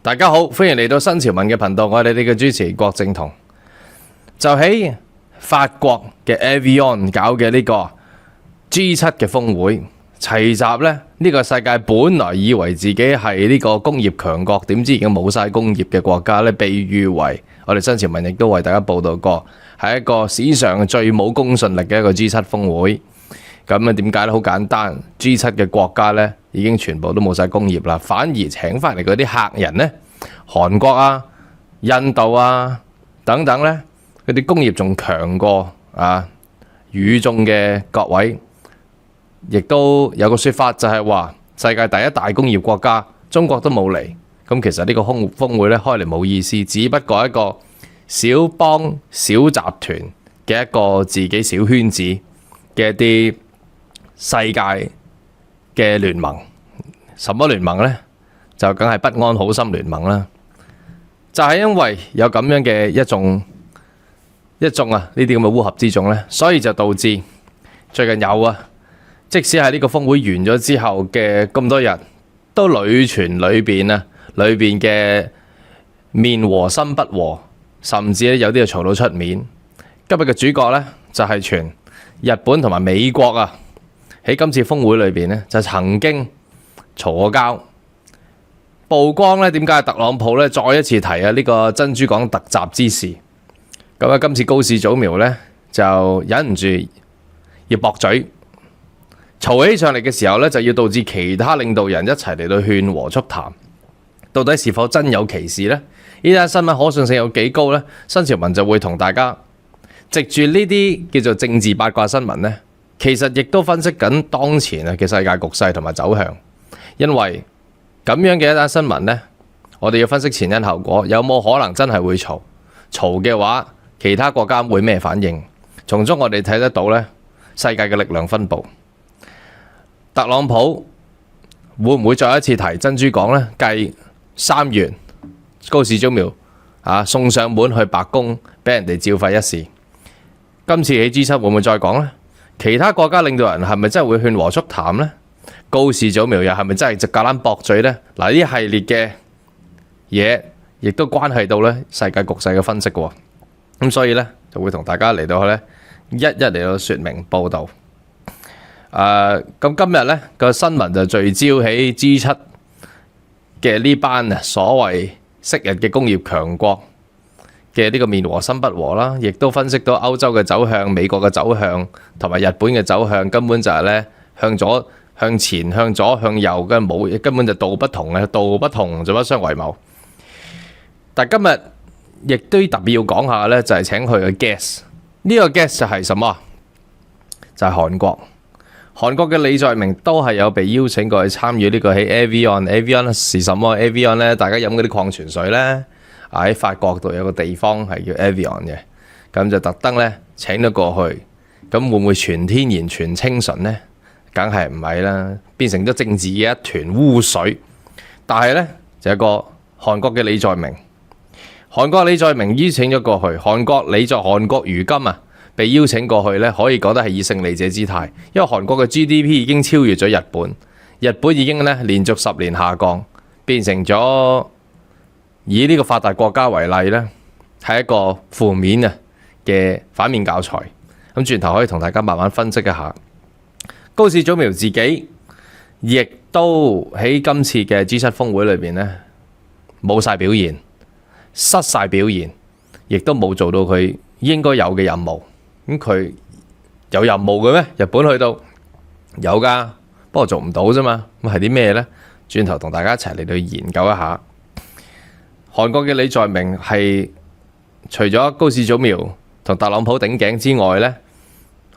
大家好，歡迎嚟到新潮文嘅頻道，我係你哋嘅主持郭正彤。就喺法國嘅 Evian 搞嘅呢個 G7 嘅峰會，齊集呢個世界本來以為自己係呢個工業強國，點知已經冇晒工業嘅國家呢，被譽為我哋新潮文亦都為大家報道過，係一個史上最冇公信力嘅一個 G7 峰會。咁啊，點解呢？好簡單，G7 嘅國家呢已經全部都冇晒工業啦，反而請翻嚟嗰啲客人呢，韓國啊、印度啊等等呢，佢哋工業仲強過與眾嘅各位。亦都有個說法就係話，世界第一大工業國家中國都冇嚟。咁其實呢個峰會呢開嚟冇意思，只不過一個小邦小集團嘅一個自己小圈子嘅一啲世界嘅聯盟。什麼聯盟呢？就梗係不安好心聯盟啦。就係因為有咁樣嘅一眾呢啲咁嘅烏合之眾呢，所以就導致最近即使係呢個峰會完咗之後嘅咁多日，都屢傳裏邊嘅面和心不和，甚至咧有啲就嘈到出面。今日嘅主角呢，就係傳日本同埋美國喺今次峰會裏邊呢，就曾經嘈過交。曝光呢，點解特朗普呢再一次提呢個珍珠港特襲之事？咁今次高市早苗呢，就忍唔住要駁嘴。嘈起上嚟嘅時候呢，就要導致其他領導人一齊嚟到勸和促談。到底是否真有其事呢？呢單新聞可信性有幾高呢？新潮文就會同大家藉住呢啲叫做政治八卦新聞呢，其實亦都分析緊當前嘅世界局勢同埋走向。因為咁樣嘅一單新聞呢，我哋要分析前因後果，有冇可能真係會嘈？嘈嘅話，其他國家會咩反應？從中我哋睇得到呢世界嘅力量分佈。特朗普會唔會再一次提珍珠港呢？繼3月高市早苗送上門去白宮俾人哋照肺一事，今次喺 G7 會唔會再講呢？其他國家領導人係咪真係會勸和促談呢？高市早苗又係咪真係直夾硬駁嘴呢？嗱，呢一系列嘅嘢亦都關係到呢世界局勢嘅分析嘅。咁所以呢，就會同大家嚟到呢一嚟到説明報導。咁今日呢個新聞就聚焦喺 G7 嘅呢班所謂昔日嘅工業強國嘅呢個面和心不和啦，亦都分析到歐洲嘅走向、美國嘅走向同埋日本嘅走向，根本就係呢向左、向前、向左、向右嘅冇，根本就道不同嘅，道不同就不相為謀。但今日亦都特別要講下呢，就係請佢嘅 guest。呢個 guest 就係什麼？就係韓國。韓國嘅李在明都係有被邀請過去參與呢個喺 Evian 是什麼 Evian 呢？大家飲嗰啲礦泉水呢，喺法國度有個地方係叫 Evian 嘅，咁就特登呢請咗過去。咁會唔會全天然全清純呢？梗係唔係啦，變成咗政治嘅一團污水。但係呢，就有一個韓國嘅李在明，韓國李在明邀請咗過去。韓國如今被邀請過去呢，可以講得係以勝利者姿態，因為韓國嘅 GDP 已經超越咗日本，日本已經呢連續10年下降，變成咗以呢個發達國家為例呢，係一個負面嘅反面教材。咁轉頭可以同大家慢慢分析一下。高市早苗自己亦都喺今次嘅 G7 峰會裏邊呢，冇晒表現，失晒表現，亦都冇做到佢應該有嘅任務。咁佢有任務嘅咩？日本去到有㗎，不過做唔到啫嘛。咁係啲咩呢？轉頭同大家一齊嚟到研究一下。韓國嘅李在明係除咗高市早苗同特朗普頂頸之外呢，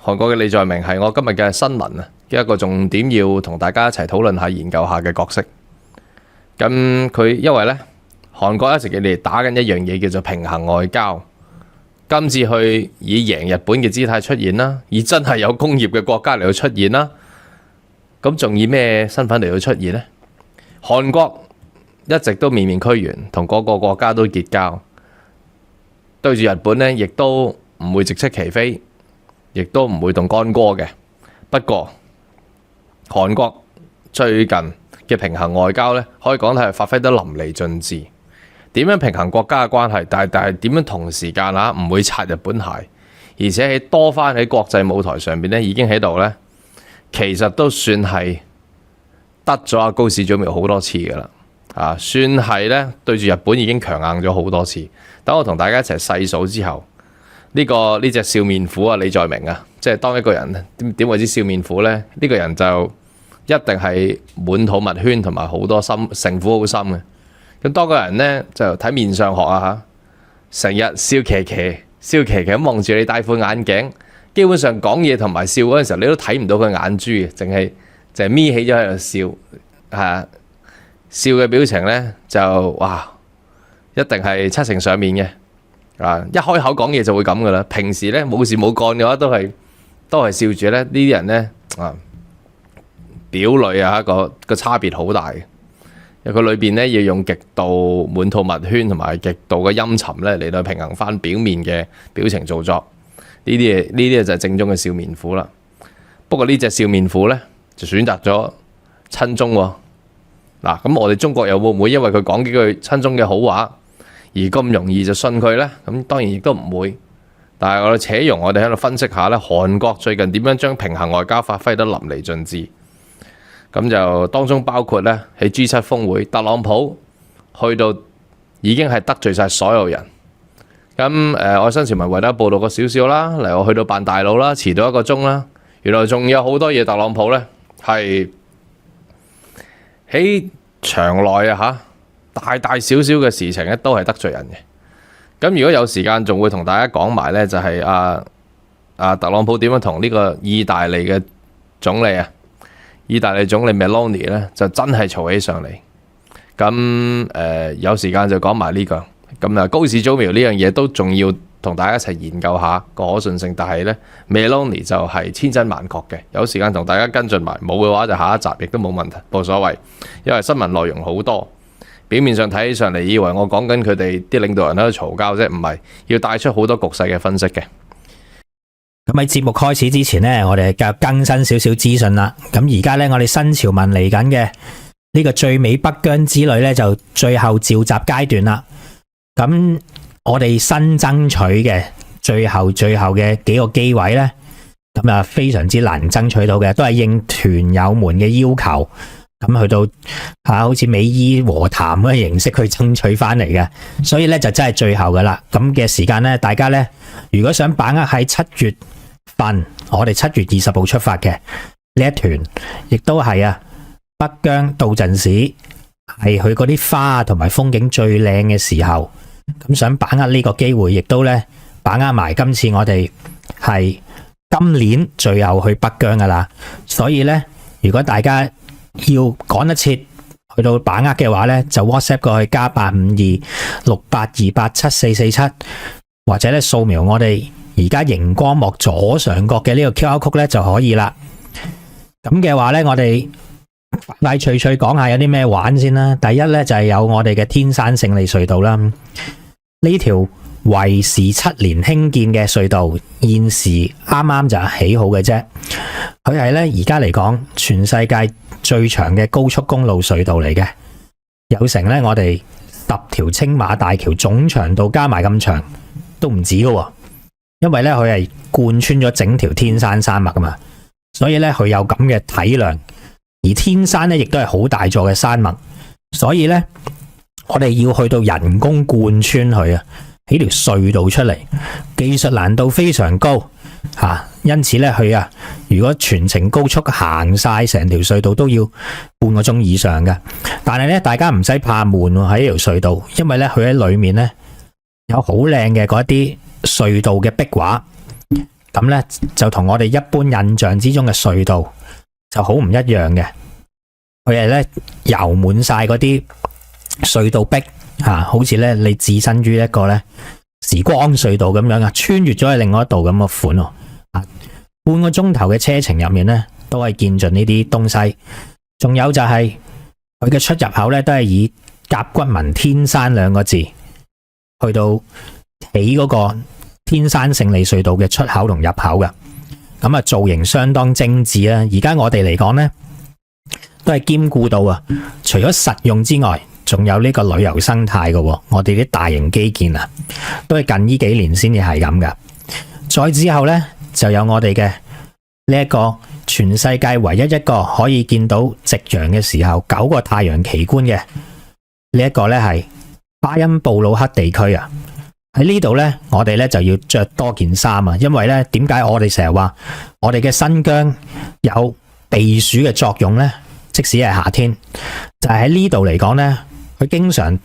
韓國嘅李在明係我今日嘅新聞嘅一個重點，要同大家一齊討論下、研究下嘅角色。咁佢因為呢，韓國一直以嚟打緊一樣嘢叫做平衡外交。今次去以贏日本嘅姿態出現啦，以真係有工業嘅國家嚟到出現啦，咁仲以咩身份嚟到出現呢？韓國一直都面面俱圓，同各個國家都結交，對住日本呢，亦都唔會直斥其非，亦都唔會動干戈嘅。不過韓國最近嘅平衡外交呢，可以講係發揮得淋漓盡致。點樣平衡國家嘅關係，但係點樣同時間唔會擦日本鞋，而且喺多番喺國際舞台上邊咧已經喺度咧，其實都算係得咗阿高市早苗好多次㗎啦，算係咧對住日本已經強硬咗好多次。等我同大家一齊細數之後，呢隻笑面虎李在明即係當一個人點為之笑面虎咧？呢個人就一定係滿肚密圈同埋好多心，城府好深嘅。咁多個人咧就睇面相學成日笑騎騎咁望住你戴副眼鏡，基本上講嘢同埋笑嗰陣時候，你都睇唔到佢眼珠嘅，淨係眯起咗喺度笑，笑嘅表情咧就哇，一定係七成上面嘅，一開口講嘢就會咁噶啦。平時咧冇事冇幹嘅話，都係笑住咧。呢啲人咧表裏個差別好大嘅。佢裏邊咧要用極度滿肚密圈同埋極度嘅陰沉咧嚟到平衡翻表面嘅表情造作。呢啲就係正宗嘅笑面虎啦。不過呢隻笑面虎咧就選擇咗親中喎。咁我哋中國又會唔會因為佢講幾句親中嘅好話而咁容易就信佢呢？咁當然亦都唔會。但係我哋且容我哋喺度分析下咧，韓國最近點樣將平衡外交發揮得淋漓盡致。咁就當中包括咧喺 G7 峰會，特朗普去到已經係得罪晒所有人。咁我新潮文為大家報道過少少啦，嚟我去到扮大佬啦，遲到1個鐘啦。原來仲有好多嘢，特朗普咧係喺場內大大小小嘅事情咧都係得罪人嘅。咁如果有時間，仲會同大家講埋咧，就係特朗普點樣同呢個意大利嘅總理意大利總理 Meloni 咧就真係嘈起上嚟。咁有時間就講埋呢個。咁高市早苗呢樣嘢都仲要同大家一齊研究下個可信性。但係咧 Meloni 就係千真萬確嘅。有時間同大家跟進埋，冇嘅話就下一集亦都冇問題，冇所謂。因為新聞內容好多，表面上睇起上嚟以為我講緊佢哋啲領導人喺度嘈交啫，唔係，要帶出好多局勢嘅分析嘅。咁喺節目開始之前呢，我哋繼續更新少少資訊啦。咁而家呢，我哋新潮文嚟緊嘅呢個最美北疆之旅呢，就最後召集階段啦。咁我哋新爭取嘅最後嘅幾個機位呢，咁非常之難爭取到嘅，都係應團友們嘅要求，咁去到好似美伊和談嘅形式去爭取翻嚟嘅。所以呢，就真係最後噶啦。咁嘅時間呢，大家呢，如果想把握喺7月份，我哋7月20號出發嘅呢一團，亦都係北疆到陣時係去嗰啲花同埋風景最靚嘅時候。咁想把握呢個機會，亦都咧把握埋今次我哋係今年最後去北疆噶啦。所以咧，如果大家要趕得切去到把握嘅話咧，就 WhatsApp 過去+85282874447，或者咧掃描我哋而家熒光幕左上角嘅呢個 QR code 咧就可以啦。咁嘅話咧，我哋快脆脆講下有啲咩玩先啦。第一咧就係有我哋嘅天山勝利隧道啦。呢條維持7年興建嘅隧道，現時啱啱就起好嘅啫。佢係咧而家嚟講全世界最長嘅高速公路隧道嚟嘅，有成咧我哋10條青馬大橋總長度加埋咁長都唔止㗎。因為咧佢係貫穿咗整條天山山脈噶嘛，所以咧佢有咁嘅體量。而天山咧亦都係好大座嘅山脈，所以咧我哋要去到人工貫穿佢起條隧道出嚟，技術難度非常高因此咧佢如果全程高速行晒成條隧道都要半個鐘以上嘅。但係咧大家唔使怕悶喺呢條隧道，因為咧佢喺裏面咧有好靚嘅嗰啲隧道嘅壁畫，咁咧就同我哋一般印象之中嘅隧道就好唔一樣嘅。佢係咧油滿晒嗰啲隧道壁好似咧你置身於一個咧時光隧道咁樣穿越咗去另外一度咁嘅款半個鐘頭嘅車程入面咧都係見盡呢啲東西。仲有就係佢嘅出入口咧都係以甲骨文天山2個字去到起嗰個天山勝利隧道嘅出口同入口嘅。咁造型相當精緻啦。而家我哋嚟講呢，都係兼顧到除咗實用之外，仲有呢個旅遊生態嘅，我哋啲大型基建啊，都係近呢幾年先至係咁噶。再之後呢，就有我哋嘅呢一個全世界唯一一個可以見到夕陽嘅時候9個太陽奇觀嘅呢一個呢，係巴恩布魯克地區啊。喺呢度呢，我哋呢就要着多件衫啊，因為呢，點解我哋成日話我哋嘅新疆有避暑嘅作用呢？即使係夏天，就係喺呢度嚟講呢，佢經常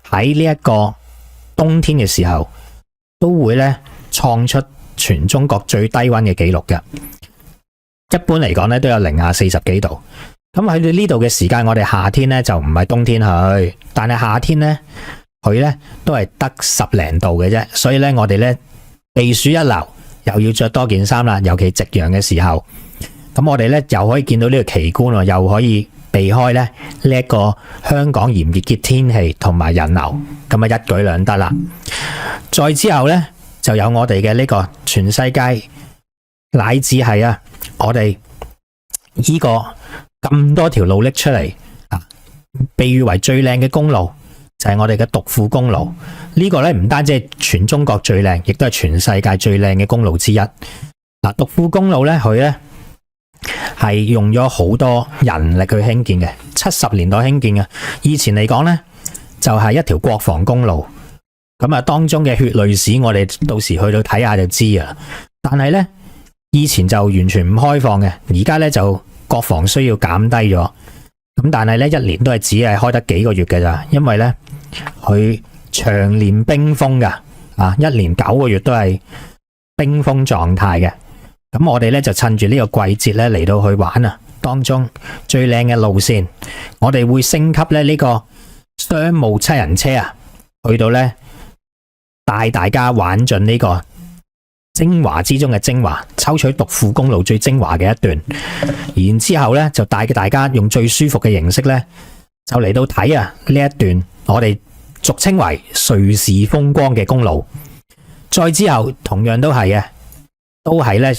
喺呢一個冬天嘅時候都會呢創出全中國最低溫嘅紀錄嘅。一般嚟講呢，都有零下40幾度。咁喺呢度嘅時間，我哋夏天呢就唔係冬天去，但係夏天呢，佢呢都係得10零度嘅啫。所以呢，我哋呢避暑一流，又要着多件衫啦。尤其夕陽嘅時候，咁我哋呢又可以見到呢個奇觀，又可以避開呢一個香港炎熱嘅天氣同埋人流，咁啊一舉兩得啦。再之後呢，就有我哋嘅呢個全世界乃至係啊，我哋呢個咁多條路拎出嚟啊，被譽為最靚嘅公路就係我哋嘅獨庫公路。呢個呢唔單止係全中國最靚，亦都係全世界最靚嘅公路之一。嗱，獨庫公路呢，佢呢係用咗好多人力去興建嘅，70年代興建嘅。以前嚟講呢，就係一條國防公路，咁啊當中嘅血淚史，我哋到時去到睇下就知啊。但係呢，以前就完全唔開放嘅，而家呢就國防需要減低咗，咁但係呢，一年都係只係開得幾個月嘅咋，因為呢，佢長年冰封噶，啊1年9個月都係冰封狀態嘅。咁我哋呢就趁住呢個季節呢嚟到去玩啊，當中最靚嘅路線，我哋會升級呢個商務7人車啊，去到呢帶大家玩盡呢個精華之中嘅精華，抽取獨庫公路最精華嘅一段，然之後呢就帶大家用最舒服嘅形式呢，就嚟到睇啊呢一段我哋俗稱為瑞士風光嘅公路。再之後同樣都係嘅，都係呢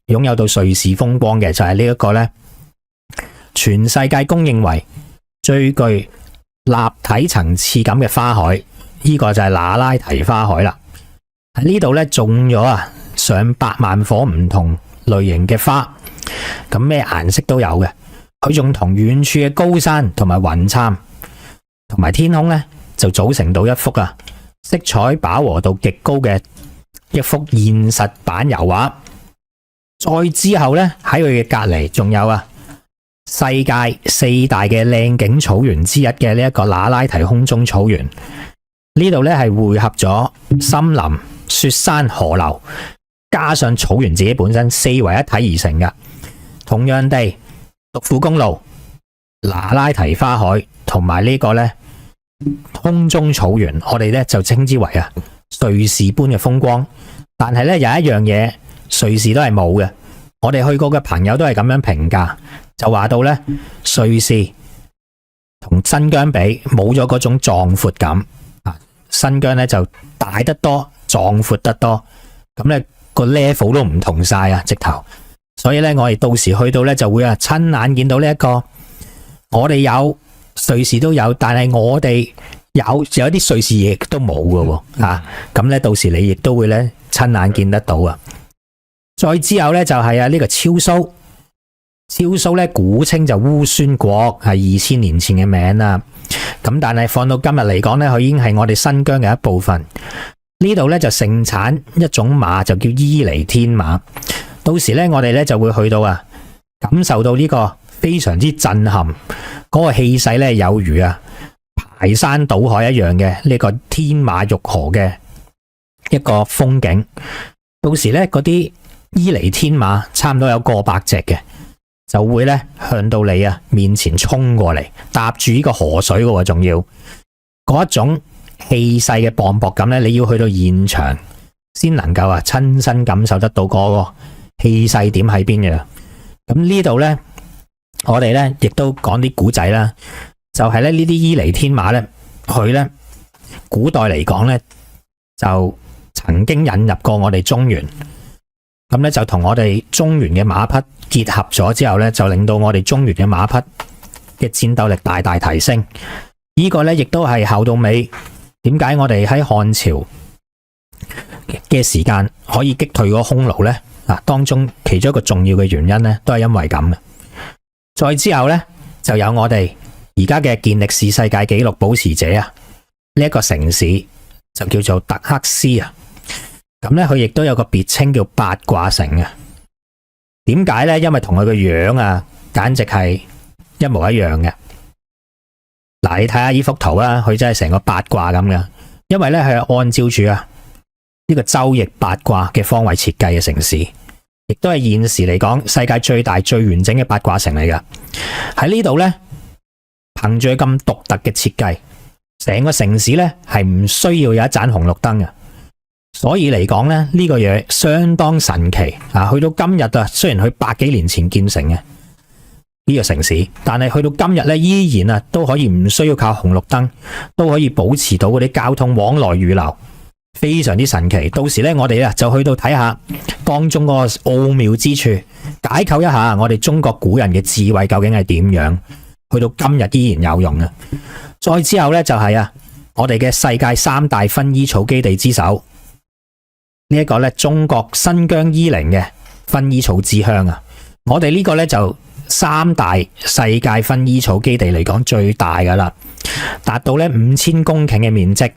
擁有到瑞士風光嘅，就係呢一個呢全世界公認為最具立體層次感嘅花海，呢個就係那拉提花海啦。喺呢度呢種咗啊上百萬棵唔同類型嘅花，咁咩顏色都有嘅。佢仲同遠處嘅高山同埋雲杉同埋天空呢，就組成到一幅啊色彩飽和度極高嘅一幅現實版油畫。再之後呢，喺佢嘅隔離仲有啊世界4大嘅靚景草原之一嘅呢一個那拉提空中草原。呢度呢係匯合咗森林、雪山、河流，加上草原自己本身4為一體而成嘅。同樣地，獨庫公路、那拉提花海同埋呢個呢空中草原，我哋呢就稱之為啊瑞士般嘅風光。但係呢，有一樣嘢瑞士都係冇嘅，我哋去過嘅朋友都係咁樣評價，就話到呢瑞士同新疆比冇咗嗰種壯闊感啊，新疆呢就大得多，壯闊得多，咁呢個 level 都唔同晒啊，直頭。所以呢，我哋到時去到呢就會啊親眼見到呢一個，我哋有瑞士都有，但係我哋有啲瑞士亦都冇嘅喎啊，咁呢到時你亦都會呢親眼見得到啊。再之後呢，就係啊呢個超蘇，超蘇呢古稱就烏孫國，係2000年前嘅名啦。咁但係放到今日嚟講呢，佢已經係我哋新疆嘅一部分。呢度呢就盛產一種馬，就叫伊犁天馬。到時呢，我哋呢就會去到啊，感受到呢個非常之震撼，嗰個氣勢呢有如啊排山倒海一樣嘅呢個天馬玉河嘅一個風景。到時呢，嗰啲伊犁天馬差唔多有過百隻嘅，就會呢向到你啊面前衝過嚟，搭住呢個河水嘅，仲要嗰一種氣勢嘅磅礴感呢，你要去到現場先能夠啊親身感受得到嗰個氣勢點喺邊嘅。咁呢度呢，我哋呢亦都講啲古仔啦，就係呢啲伊犁天馬呢，佢呢古代嚟講呢，就曾經引入過我哋中原，咁呢就同我哋中原嘅馬匹結合咗之後呢，就令到我哋中原嘅馬匹嘅戰鬥力大大提升。呢個呢亦都係後到尾點解我哋喺漢朝嘅時間可以擊退嗰匈奴呢？當中其中一個重要嘅原因呢，都係因為咁嘅。再之後呢，就有我哋而家嘅健力士世界紀錄保持者啊，呢一個城市就叫做特克斯啊。咁呢，佢亦都有個別稱叫八卦城啊。點解呢？因為同佢個樣啊，簡直係一模一樣嘅。嗱，你睇下呢幅圖啊，佢真係成個八卦咁嘅。因為呢，佢係按照住呢個周易八卦嘅方位設計嘅城市，亦都係現時嚟講世界最大最完整嘅八卦城嚟㗎。喺呢度呢，憑住咁獨特嘅設計，成個城市呢係唔需要有一盞紅綠燈嘅。所以嚟講呢，呢個嘢相當神奇啊！去到今日啊，雖然佢百幾年前建成嘅呢個城市，但係去到今日呢，依然啊都可以唔需要靠紅綠燈，都可以保持到嗰啲交通往來預流，非常之神奇。到時呢，我哋就去到睇下當中個奧妙之處，解構一下我哋中國古人嘅智慧究竟係點樣，去到今日依然有用嘅。再之後呢，就係我哋嘅世界3大薰衣草基地之首。呢一個咧，中國新疆伊寧嘅薰衣草之鄉啊！我哋呢個咧就3大世界薰衣草基地嚟講最大噶啦，達到咧5000公頃嘅面積。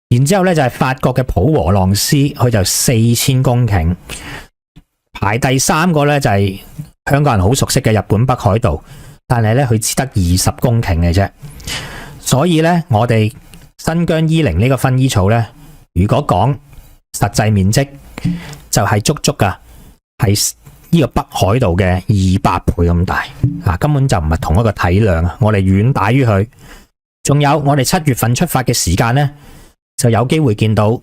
然之後咧就係法國嘅普和朗斯，佢就4000公頃。排第3個咧就係香港人好熟悉嘅日本北海道，但係咧佢只得20公頃嘅啫。所以咧，我哋新疆伊寧呢個薰衣草咧，如果講實際面積就係足足係呢個北海道嘅200倍咁大啊！根本就唔係同一個體量啊！我哋遠大於佢。仲有我哋7月份出發嘅時間呢，就有機會見到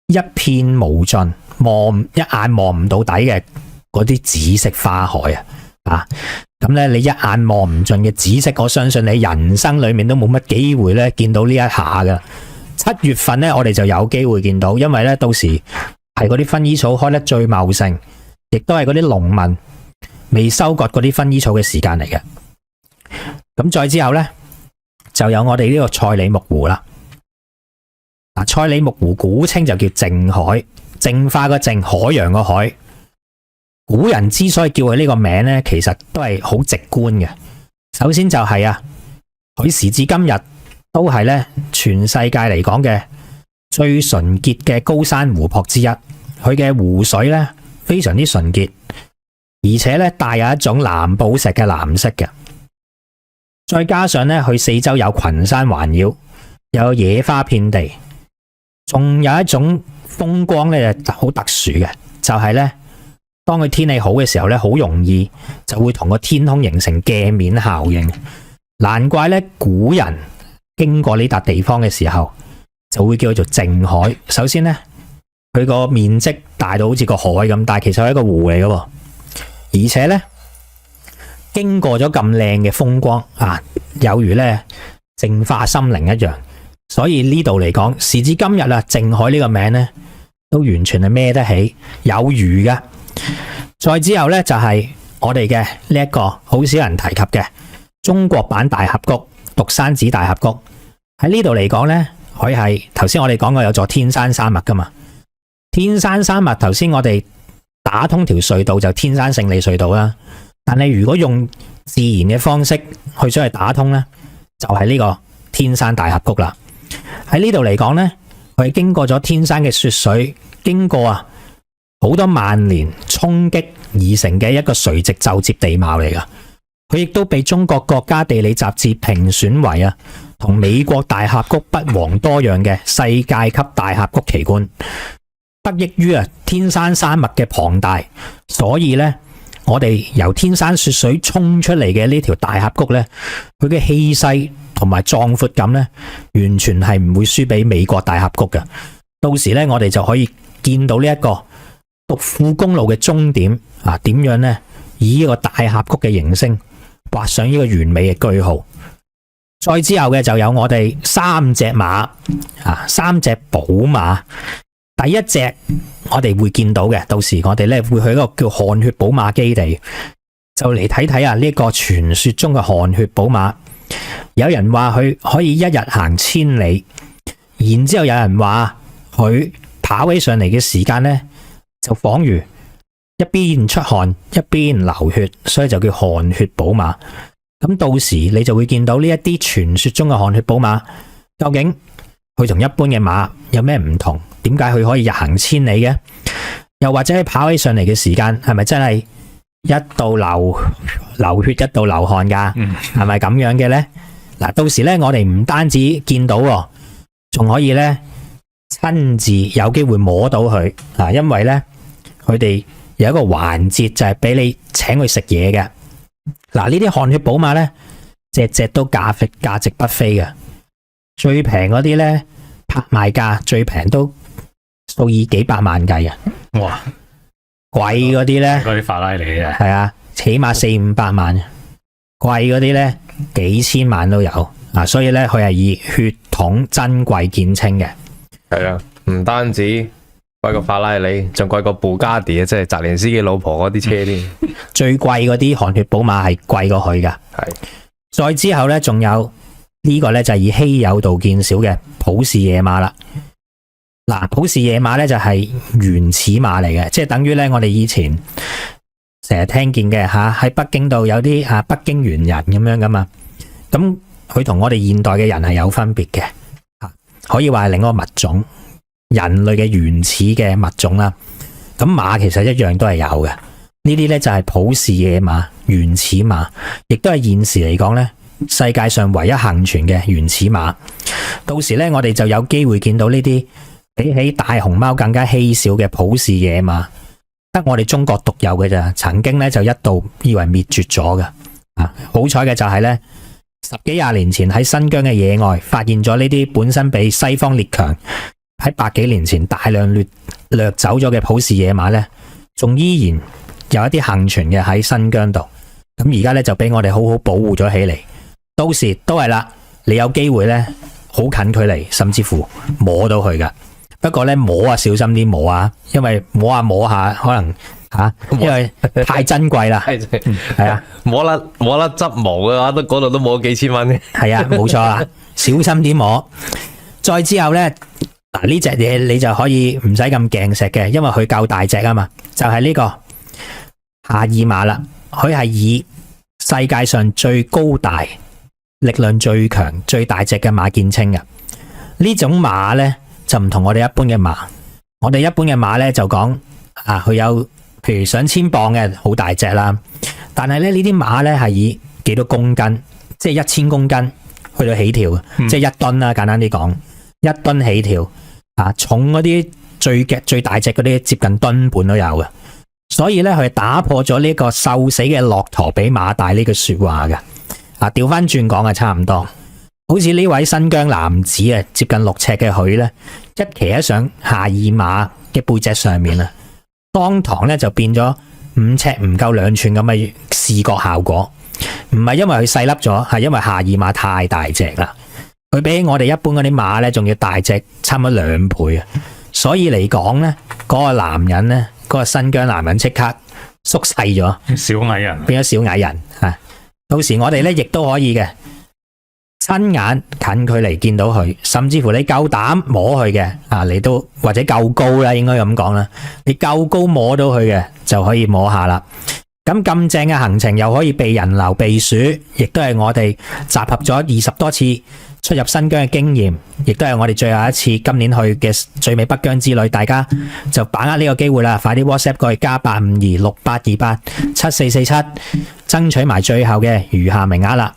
一片無盡、一眼望唔到底嘅嗰啲紫色花海啊！咁咧，你一眼望唔盡嘅紫色，我相信你人生裏面都冇乜機會咧見到呢一下噶。7月份呢，我哋就有機會見到，因為呢，到時係嗰啲薰衣草開得最茂盛，亦都係嗰啲農民未收割嗰啲薰衣草嘅時間嚟嘅。咁再之後呢，就有我哋呢個賽里木湖啦。賽里木湖古稱就叫淨海，淨化個淨，海洋個海。古人之所以叫佢呢個名呢，其實都係好直觀嘅。首先就係佢時至今日都係咧全世界嚟講嘅最純潔嘅高山湖泊之一，佢嘅湖水咧非常之純潔，而且咧帶有一種藍寶石嘅藍色嘅。再加上咧佢四周有群山環繞，有野花遍地，仲有一種風光咧好特殊嘅，就係咧當佢天氣好嘅時候咧，好容易就會同個天空形成鏡面效應。難怪咧古人經過呢笪地方嘅時候，就會叫做淨海。首先呢，佢個面積大到好似個海咁，但係其實係一個湖嚟嘅。而且呢，經過咗咁靚嘅風光啊，有如呢淨化心靈一樣。所以呢度嚟講，時至今日啊，淨海呢個名呢，都完全係孭得起，有餘嘅。再之後呢，就係我哋嘅呢一個好少人提及嘅中國版大峽谷，獨山子大峽谷。喺呢度嚟講呢，佢係頭先我哋講過有座天山山脈噶嘛。天山山脈頭先我哋打通條隧道就天山勝利隧道啦。但係如果用自然嘅方式去將佢打通呢，就係呢個天山大峽谷啦。喺呢度嚟講呢，佢經過咗天山嘅雪水，經過好多萬年衝擊而成嘅一個垂直皺摺地貌嚟噶。佢亦都被中國國家地理雜誌評選為同美國大峽谷不遑多讓嘅世界級大峽谷奇觀。得益於天山山脈嘅龐大，所以呢，我哋由天山雪水衝出嚟嘅呢條大峽谷呢，佢嘅氣勢同埋壯闊感呢，完全係唔會輸俾美國大峽谷嘅。到時呢，我哋就可以見到呢一個獨富公路嘅終點點樣呢，以呢個大峽谷嘅形聲畫上呢個完美嘅句號。再之後嘅就有我哋3隻馬，3隻寶馬。第一隻我哋會見到嘅，到時我哋咧會去一個叫汗血寶馬基地，就嚟睇睇呢個傳說中嘅汗血寶馬有人話佢可以一日行1000里，然之後有人話佢跑起上嚟嘅時間呢，就仿如一邊出汗一邊流血，所以就叫汗血寶馬。咁到時你就會見到呢一啲傳說中嘅汗血寶馬，究竟佢同一般嘅馬有咩唔同？點解佢可以日行1000里嘅？又或者佢跑起上嚟嘅時間係咪真係一度流血一度流汗噶？係咪咁樣嘅呢？嗱，到時呢，我哋唔單止見到喎，仲可以呢親自有機會摸到佢啊！因為呢，佢哋有一個環節就係俾你請佢食嘢嘅。嗱，呢啲汗血寶馬呢，隻隻都價值不菲嘅，最平嗰啲呢，拍賣價最平都數以幾百萬計啊！哇，貴嗰啲呢，嗰啲法拉利啊，係啊，起碼400-500萬，貴嗰啲呢，幾千萬都有啊！所以呢，佢係以血統珍貴見稱嘅。係啊，唔單止貴過法拉利，仲貴過布加迪啊，即係澤連斯基老婆嗰啲車添。最貴嗰啲汗血寶馬係貴過佢噶。係。再之後呢，仲有呢個呢，就係以稀有度見少嘅普氏野馬啦。嗱，普氏野馬呢，就係原始馬嚟嘅，即係等於呢，我哋以前成日聽見嘅吓，喺北京度有啲北京猿人咁樣噶嘛。咁佢同我哋現代嘅人係有分別嘅，可以話係另一個物種，人類嘅原始嘅物種啦。咁馬其實一樣都係有嘅，呢啲呢，就係普氏野馬、原始馬，亦都係現時嚟講呢，世界上唯一幸存嘅原始馬。到時呢，我哋就有機會見到呢啲比起大熊貓更加稀少嘅普氏野馬，得我哋中國獨有嘅咋。曾經呢，就一度以為滅絕咗嘅，好彩嘅就係呢，10幾20年前喺新疆嘅野外發現咗呢啲本身被西方列強喺100幾年前大量掠走咗嘅普氏野馬呢，仲依然有一啲幸存嘅喺新疆度。咁而家呢，就俾我哋好好保護咗起嚟。到時都係啦，你有機會呢，好近距離，甚至乎摸到佢噶。不過呢，摸啊，小心啲摸啊，因為摸下摸下可能因為太珍貴啦。係啊，摸甩執毛嘅話，嗰度都摸幾千蚊嘅。係啊，冇錯啦，小心啲摸。再之後呢，嗱，呢隻嘢你就可以唔使咁鏡石嘅，因為佢夠大隻啊嘛。就係呢個夏爾馬啦，佢係以世界上最高大、力量最強、最大隻嘅馬見稱嘅。呢種馬呢，就唔同我哋一般嘅馬。我哋一般嘅馬呢，就講佢有譬如上1000磅嘅好大隻啦，但係咧呢啲馬呢，係以幾多公斤，即係1000公斤去到起跳，即係1噸啦。簡單啲講，1噸起跳重嗰啲最大隻嗰啲接近噸半都有嘅。所以呢，佢打破咗呢個瘦死嘅駱駝比馬大呢句說話嘅。調翻轉講差唔多。好似呢位新疆男子接近6尺嘅佢呢，一騎喺上夏爾馬嘅背脊上面啊，當堂呢就變咗5尺唔夠2寸咁嘅視覺效果。唔係因為佢細粒咗，係因為夏爾馬太大隻啦。佢比起我哋一般嗰啲馬呢，仲要大隻差唔多2倍啊。所以嚟講呢，嗰個男人呢，嗰個新疆男人即刻縮細咗，小矮人變咗小矮人。到時我哋呢亦都可以嘅。親眼近距離見到佢，甚至乎你夠膽摸佢嘅，你都或者夠高啦，應該咁講啦。你夠高摸到佢嘅，就可以摸下啦。咁正嘅行程又可以避人流避暑，亦都係我哋集合咗20多次出入新疆嘅經驗，亦都係我哋最後一次今年去嘅最美北疆之旅。大家就把握呢個機會啦，快啲 WhatsApp 過去+85268287447，爭取埋最後嘅餘下名額啦。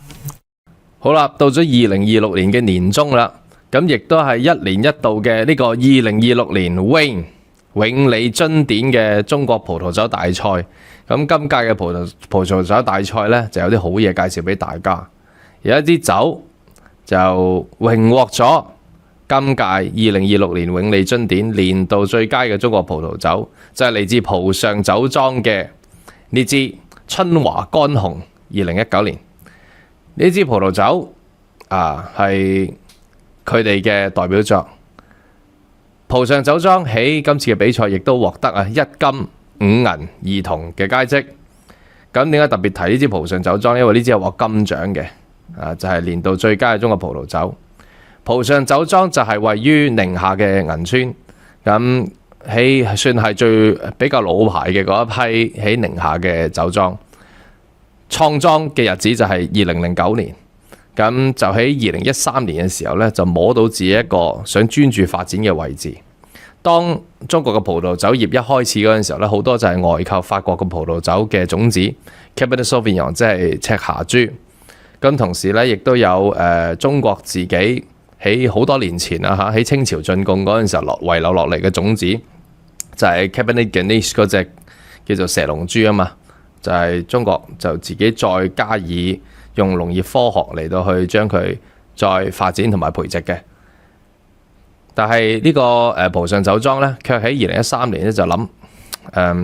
好啦，到咗2026年嘅年中啦，咁亦都係1年1度嘅呢個2026年 WING 永利津典嘅中國葡萄酒大賽。咁今屆嘅葡萄酒大賽呢，就有啲好嘢介紹俾大家。有一支酒就榮獲咗今屆2026年永利津典年度最佳嘅中國葡萄酒，就係嚟自葡上酒莊嘅呢支春華乾紅2019年。呢支葡萄酒係佢哋嘅代表作。葡上酒莊喺今次嘅比賽亦都獲得1金5銀2銅嘅佳績。咁點解特別提呢支葡上酒莊？因為呢支係獲金獎嘅。就係年度最佳嘅中國葡萄酒。葡上酒莊就係位於寧夏嘅銀川，咁算係最比較老牌嘅嗰一批喺寧夏嘅酒莊。創莊嘅日子就係2009年，咁就喺2013年嘅時候呢，就摸到自己一個想專注發展嘅位置。當中國嘅葡萄酒業一開始嗰陣時候呢，好多就係外購法國嘅葡萄酒嘅種子 Cabernet Sauvignon， 即係赤霞珠。咁同時呢，亦都有中國自己喺好多年前啊喺清朝進貢嗰陣時候遺留落嚟嘅種子，就係 Cabernet Grenache 嗰隻叫做蛇龍珠啊嘛。就係中國就自己再加以用農業科學嚟到去將佢再發展同埋培植嘅。但係呢個葡上酒莊呢，卻喺2013年咧就諗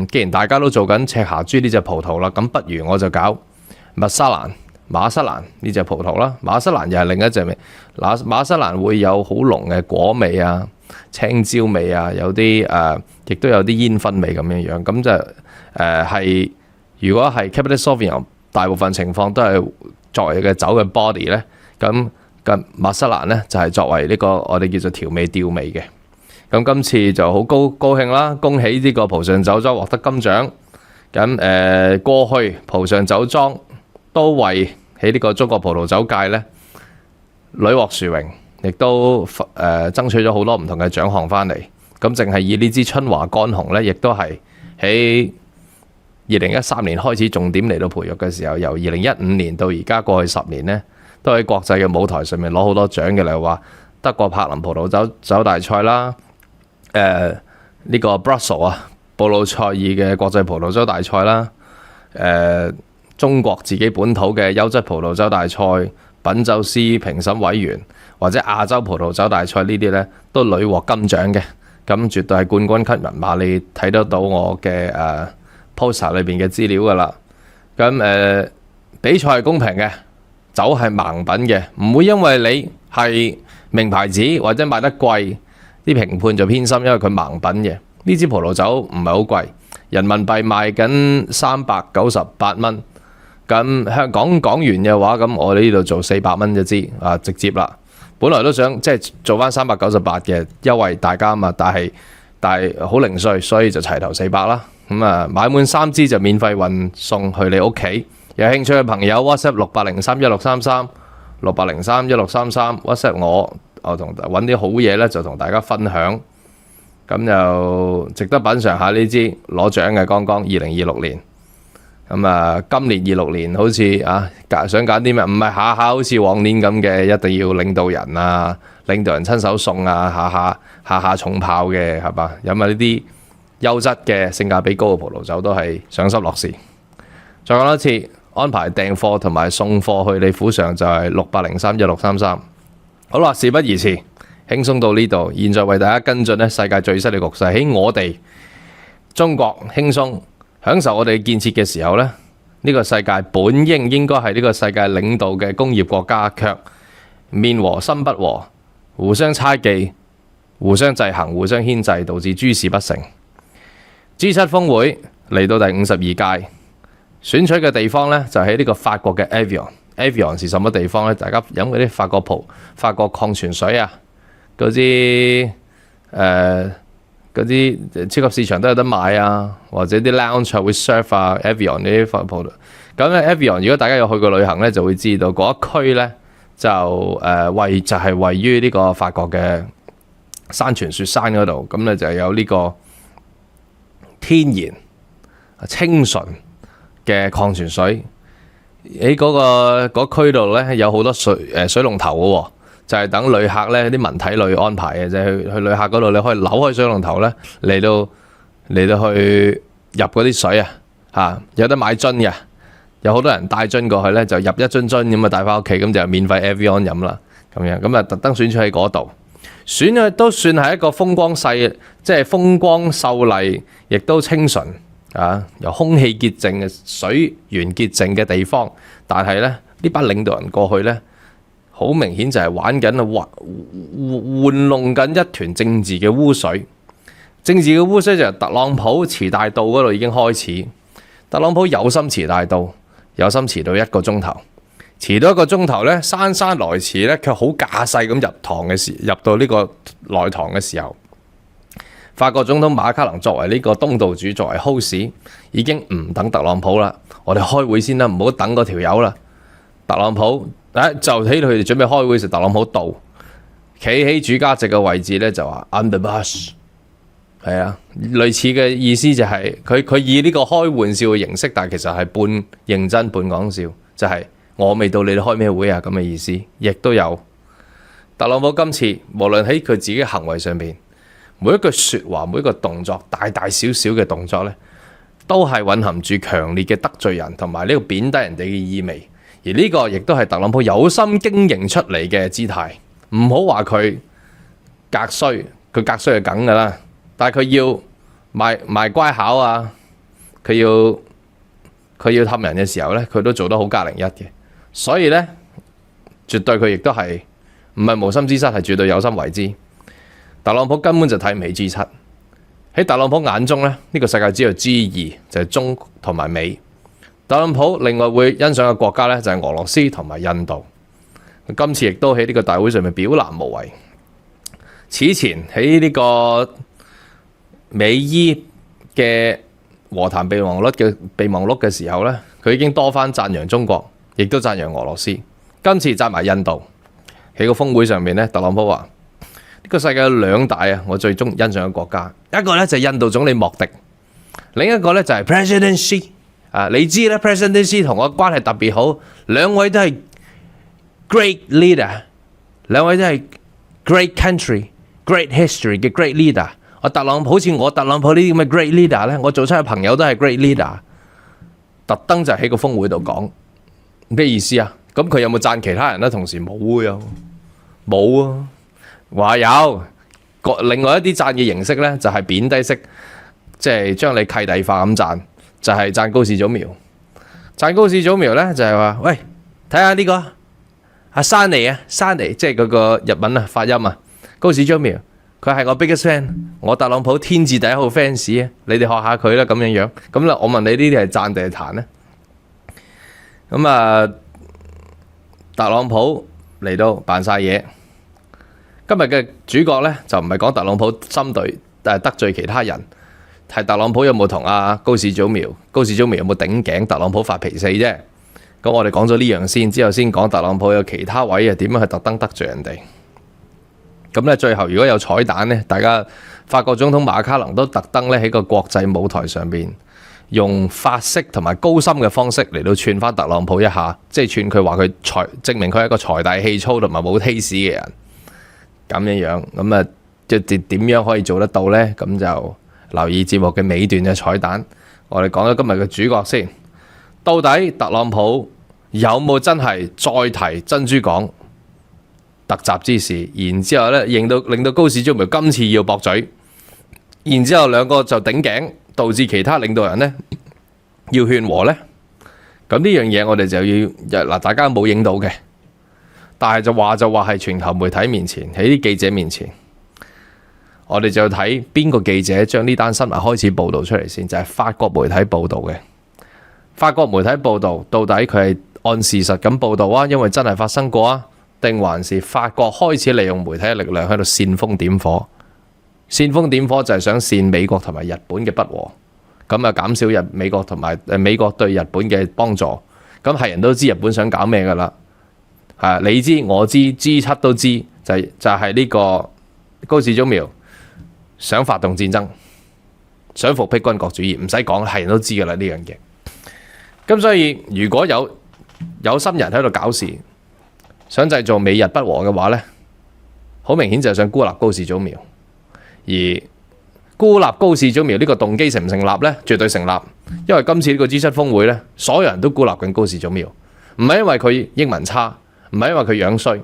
既然大家都做緊赤霞珠呢隻葡萄啦，咁不如我就搞馬薩蘭呢隻葡萄啦。馬薩蘭又係另一隻味，馬薩蘭會有好濃嘅果味啊、青椒味啊，有啲亦都有啲煙燻味咁樣樣。咁就係。如果係 Cabernet Sauvignon， 大部分情況都係作為嘅酒嘅 body 咧，咁馬薩蘭咧就係作為呢個我哋叫做調味調味嘅。咁今次就好高興啦，恭喜呢個葡上酒莊獲得金獎。咁過去葡上酒莊都為喺呢個中國葡萄酒界咧屢獲殊榮，亦都爭取咗好多唔同嘅獎項翻嚟。咁淨係以呢支春華乾紅咧，亦都係喺2013年開始重點嚟到培育嘅時候，由2015年到而家過去10年呢，都喺國際嘅舞台上面攞好多獎嘅，例如話德國柏林葡萄酒大賽啦，呢個 Brussels 布魯塞爾嘅國際葡萄酒大賽啦，中國自己本土嘅優質葡萄酒大賽品酒師評審委員或者亞洲葡萄酒大賽呢啲呢，都屢獲金獎嘅，咁絕對係冠軍級人馬。你睇得到我嘅poster 裏邊嘅資料㗎啦。咁比賽係公平嘅，酒係盲品嘅，唔會因為你係名牌子或者賣得貴，啲評判就偏心，因為佢盲品嘅。呢支葡萄酒唔係好貴，人民幣賣緊398蚊。咁香港講完嘅話，咁我哋呢度做400蚊一支啊，直接啦。本來都想即係做翻398嘅優惠大家啊嘛，但係好零碎，所以就齊頭400啦。咁啊，買滿3支就免費運送去你屋企。有興趣嘅朋友 WhatsApp 68031633 68031633 WhatsApp 我同揾啲好嘢咧，就同大家分享。咁就值得品嚐下呢支攞獎嘅，剛剛2026年。咁啊，今年26年好似想揀啲咩？唔係下下好似往年咁嘅，一定要領導人啊，領導人親手送啊，下下重炮嘅係嘛？飲下呢啲優質嘅性價比高嘅葡萄酒都係賞心樂事。再講多次，安排訂貨同埋送貨去你府上就係68031633。好啦，事不宜遲，輕鬆到呢度，現在為大家跟進世界最新嘅局勢。喺我哋中國輕鬆享受我哋建設嘅時候呢，呢個世界本應該係呢個世界領導嘅工業國家，卻面和心不和，互相猜忌、互相制衡、互相牽制，導致諸事不成。G7 峰會嚟到第52屆，選取嘅地方呢，就喺呢個法國嘅 Evian。Evian 是什麼地方呢？大家飲嗰啲法國礦泉水啊，嗰啲超級市場都有得買啊，或者啲 lounge 會 serve 啊 Evian 呢啲法葡萄。咁咧 Evian 如果大家有去過旅行咧，就會知道嗰一區咧就係位於呢個法國嘅山泉雪山嗰度。咁咧就有呢個天然清純嘅礦泉水喺嗰區度咧，有好多水龍頭嘅喎。就係等旅客咧啲文體旅安排嘅啫，去旅客嗰度你可以扭開水龍頭咧嚟到去入嗰啲水啊，有得買樽嘅，有好多人帶樽過去咧，就入一樽咁啊帶翻屋企，咁就免費 Evian 飲啦，咁啊特登選取喺嗰度，選咗都算係一個風光秀麗，亦都清純由空氣潔淨嘅水源潔淨嘅地方，但係咧呢班領導人過去咧。好明顯就係玩緊玩弄緊一團政治嘅污水。政治嘅污水就由特朗普遲大到嗰度已經開始。特朗普有心遲大到，有心遲到1個鐘頭，遲到1個鐘頭咧，姍姍來遲咧，卻好架勢咁入到呢個內堂嘅時候，法國總統馬卡龍作為呢個東道主，作為 host， 已經唔等特朗普啦，我哋開會先啦，唔好等嗰條友啦。特朗普就喺佢哋準備開會時，特朗普到，企喺主家席嘅位置咧，就話 I'm the boss。係啊，類似嘅意思就係佢以呢個開玩笑嘅形式，但係其實係半認真半講笑，就係、我未到，你哋開咩會啊咁嘅意思，亦都有。特朗普今次無論喺佢自己嘅行為上邊，每一句説話、每一個動作，大大小小嘅動作咧，都係蘊含住強烈嘅得罪人同埋呢個貶低人哋嘅意味。而呢個亦都係特朗普有心經營出嚟嘅姿態。唔好話佢格衰，佢格衰係梗㗎啦。但係佢要賣乖巧啊，佢要氹人嘅時候咧，佢都做得好101嘅。所以咧，絕對佢亦都係唔係無心之失，係絕對有心為之。特朗普根本就睇唔起 G7。喺特朗普眼中咧，呢個世界只有 G2，就係中同埋美。特朗普另外會欣賞嘅國家咧，就係俄羅斯同埋印度。今次亦都喺呢個大會上面表南無遺。此前喺呢個美伊嘅和談備忘錄嘅時候咧，佢已經多番讚揚中國，亦都讚揚俄羅斯。今次讚埋印度。喺個峰會上面咧，特朗普話：呢個世界有2大啊，我最欣賞嘅國家，一個咧就係印度總理莫迪，另一個咧就係 President Xi。你知咧 President Xi 同我關係特別好，兩位都係 great leader， 兩位都係 great country、great history 嘅 great leader。好似我特朗普呢啲咁嘅 great leader 咧，我做親嘅朋友都係 great leader， 特登就喺個峰會度講咩意思啊？咁佢有冇讚其他人咧？同時冇啊，冇啊，話有另外一啲讚嘅形式咧，就係貶低式，即係將你契弟化咁讚，就係讚高市早苗。讚高市早苗咧就係話：喂，睇下呢個阿山尼，即係嗰個日文發音啊，高市早苗。佢係我 biggest fan， 我特朗普天字第一號 fans 啊！你哋學下佢啦，咁樣。咁啦，我問你呢啲係讚定係彈呢？咁啊，特朗普嚟到扮晒嘢。今日嘅主角咧就唔係講特朗普針對得罪其他人，係特朗普有冇同阿高市早苗有冇頂頸特朗普發脾氣啫。咁我哋講咗呢樣先，之後先講特朗普有其他位啊點樣去特登得罪人哋。咁咧，最後如果有彩蛋咧，大家法國總統馬卡龍都特登咧喺個國際舞台上邊，用法式同埋高深嘅方式嚟到串翻特朗普一下，即係串佢話佢證明佢係一個財大氣粗同埋冇 taste 嘅人，咁樣。咁啊，即係點樣可以做得到呢？咁就留意節目嘅尾段嘅彩蛋。我哋講咗今日嘅主角先，到底特朗普有冇真係再提珍珠港突襲之事，然之後咧令到高市早苗今次要駁嘴，然之後兩個就頂頸，導致其他領導人呢要勸和呢？咁呢樣嘢我哋就要嗱，大家冇影到嘅，但係就話係全球媒體面前，喺啲記者面前，我哋就要睇邊個記者將呢單新聞開始報導出嚟先，就係法國媒體報導嘅。法國媒體報導到底佢係按事實咁報導啊，因為真係發生過啊？定還是法國開始利用媒體嘅力量喺度煽風點火？煽風點火就係想煽美國同埋日本嘅不和，咁啊減少美國同埋美國對日本嘅幫助。咁係人都知日本想搞咩噶啦？你知我知 G7 都知，就係呢個高市早苗想發動戰爭，想復辟軍國主義，唔使講，係人都知噶啦呢樣嘢。咁所以如果有心人喺度搞事，想製造美日不和嘅話呢，好明顯就係想孤立高市早苗。而孤立高市早苗呢個動機成唔成立呢？絕對成立，因為今次呢個 G7 峰會呢，所有人都孤立緊高市早苗，唔係因為佢英文差，唔係因為佢樣衰，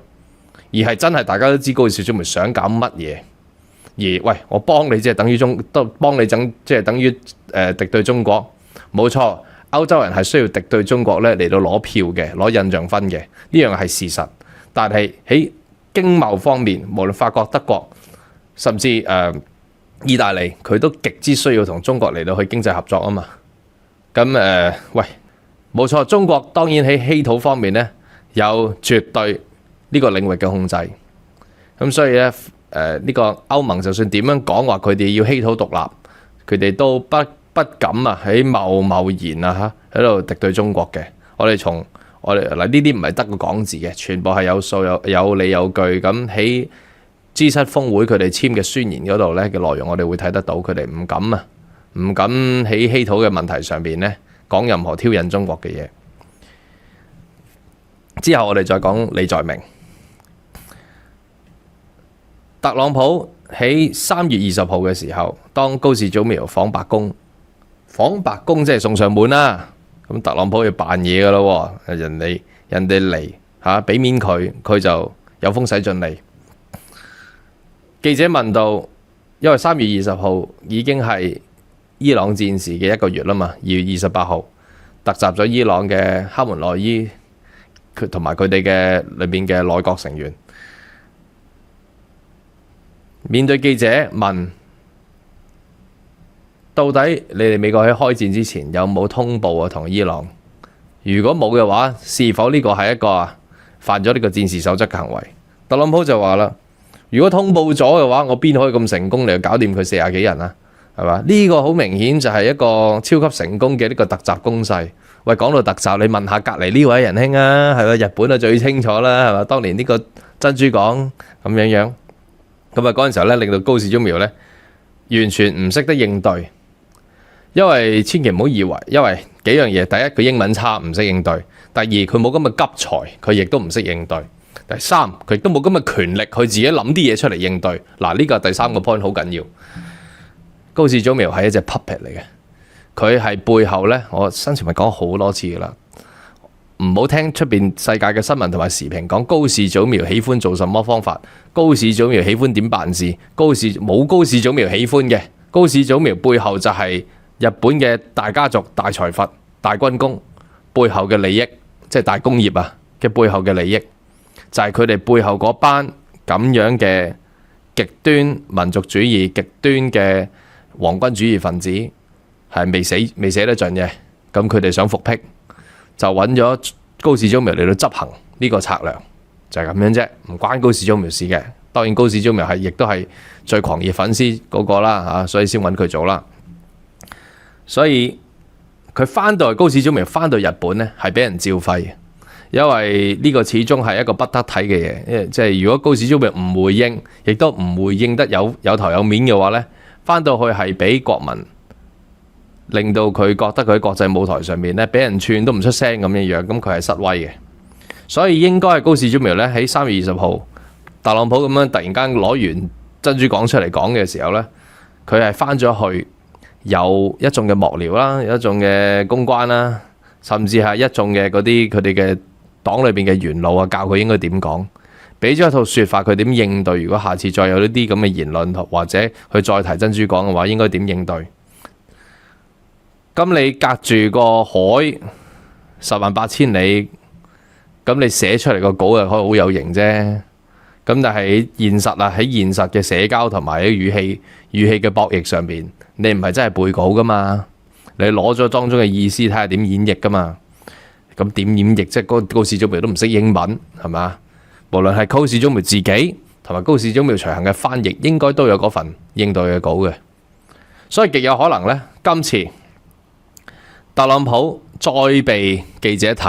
而係真係大家都知高市早苗想搞乜嘢。而喂，我幫你即係等於即係等於敵對中國，冇錯。歐洲人係需要敵對中國咧嚟到攞票嘅，攞印象分嘅，呢樣係事實。但係喺經貿方面，無論法國、德國，甚至意大利，佢都極之需要同中國嚟到去經濟合作啊嘛。咁喂，冇錯，中國當然喺稀土方面咧有絕對呢個領域嘅控制。咁所以咧，呢個歐盟就算點樣講話佢哋要稀土獨立，佢哋都不敢啊喺貿然啊喺度敵對中國嘅。我哋嗱呢啲唔係得個講字嘅，全部係有數有理有據。咁喺 G7 峰會佢哋簽嘅宣言嗰度咧嘅內容，我哋會睇得到佢哋唔敢喺稀土嘅問題上邊咧講任何挑釁中國嘅嘢。之後我哋再講李在明。特朗普喺3月20號嘅時候，當高市早苗訪白宮即係送上門啦。咁特朗普要扮嘢噶咯，人哋嚟嚇俾面佢就有風使盡嚟。記者問到，因為3月20號已經係伊朗戰事嘅1個月啦嘛，2月28號突襲咗伊朗嘅哈梅內伊，同埋佢哋嘅裏邊嘅內閣成員。面對記者問，到底你哋美國喺開戰之前有冇通報同伊朗？如果冇嘅話，是否呢個係一個犯咗呢個戰時守則嘅行為？特朗普就話啦，如果通報咗嘅話，我邊可以咁成功嚟搞掂佢40幾人啊？係嘛？呢個好明顯就係一個超級成功嘅呢個突襲攻勢。喂，講到突襲，你問下隔離呢位仁兄啊，係咪日本啊最清楚啦？係嘛？當年呢個珍珠港咁樣。咁啊，嗰陣時候咧，令到高市早苗咧完全唔識得應對，因為千祈唔好以為，因為幾樣嘢，第一佢英文差唔識應對，第二佢冇咁嘅急才，佢亦都唔識應對，第三佢亦都冇咁嘅權力，佢自己諗啲嘢出嚟應對。嗱，呢個第三個 point 好緊要。高市早苗係一隻 puppet 嚟嘅，佢係背後咧，我生前咪講好多次噶啦。唔好聽出邊世界嘅新聞同埋時評講高市早苗喜歡做什麼方法，高市早苗喜歡點辦事，冇高市早苗喜歡嘅。高市早苗背後就係日本嘅大家族、大財閥、大軍工背後嘅利益，即係大工業啊嘅背後嘅利益，就係佢哋背後嗰班咁樣嘅極端民族主義、極端嘅皇軍主義分子，係未死得盡嘅。咁佢哋想復辟，就揾咗高市早苗嚟到執行呢個策略，就係咁樣啫，唔關高市早苗事嘅。當然高市早苗亦都係最狂熱粉絲嗰個啦嚇，所以先揾佢做啦。所以佢翻到高市早苗翻到日本呢，係俾人照肺嘅，因為呢個始終係一個不得體嘅嘢。即係如果高市早苗唔回應，亦都唔回應得有頭有面嘅話呢，翻到去係俾國民令到佢覺得佢喺國際舞台上面咧，俾人串都唔出聲咁樣樣，咁佢係失威嘅。所以應該係高市早苗咧喺3月20號，特朗普咁樣突然間攞完珍珠港出嚟講嘅時候咧，佢係翻咗去有一眾嘅幕僚啦，有一眾嘅公關啦，甚至係一眾嘅嗰啲佢哋嘅黨裏邊嘅元老啊，教佢應該點講，俾咗一套説法佢點應對。如果下次再有呢啲咁嘅言論或者佢再提珍珠港嘅話，應該點應對？咁你隔住個海108000里，咁你寫出嚟個稿又可以好有型啫。咁但係現實啊，喺現實嘅社交同埋喺語氣嘅博弈上邊，你唔係真係背稿噶嘛？你攞咗當中嘅意思睇下點演繹噶嘛？咁點演繹即係高市早苗都唔識英文係嘛？無論係高市早苗自己同埋高市早苗隨行嘅翻譯，應該都有嗰份應對嘅稿嘅。所以極有可能呢，今次特朗普再被記者提，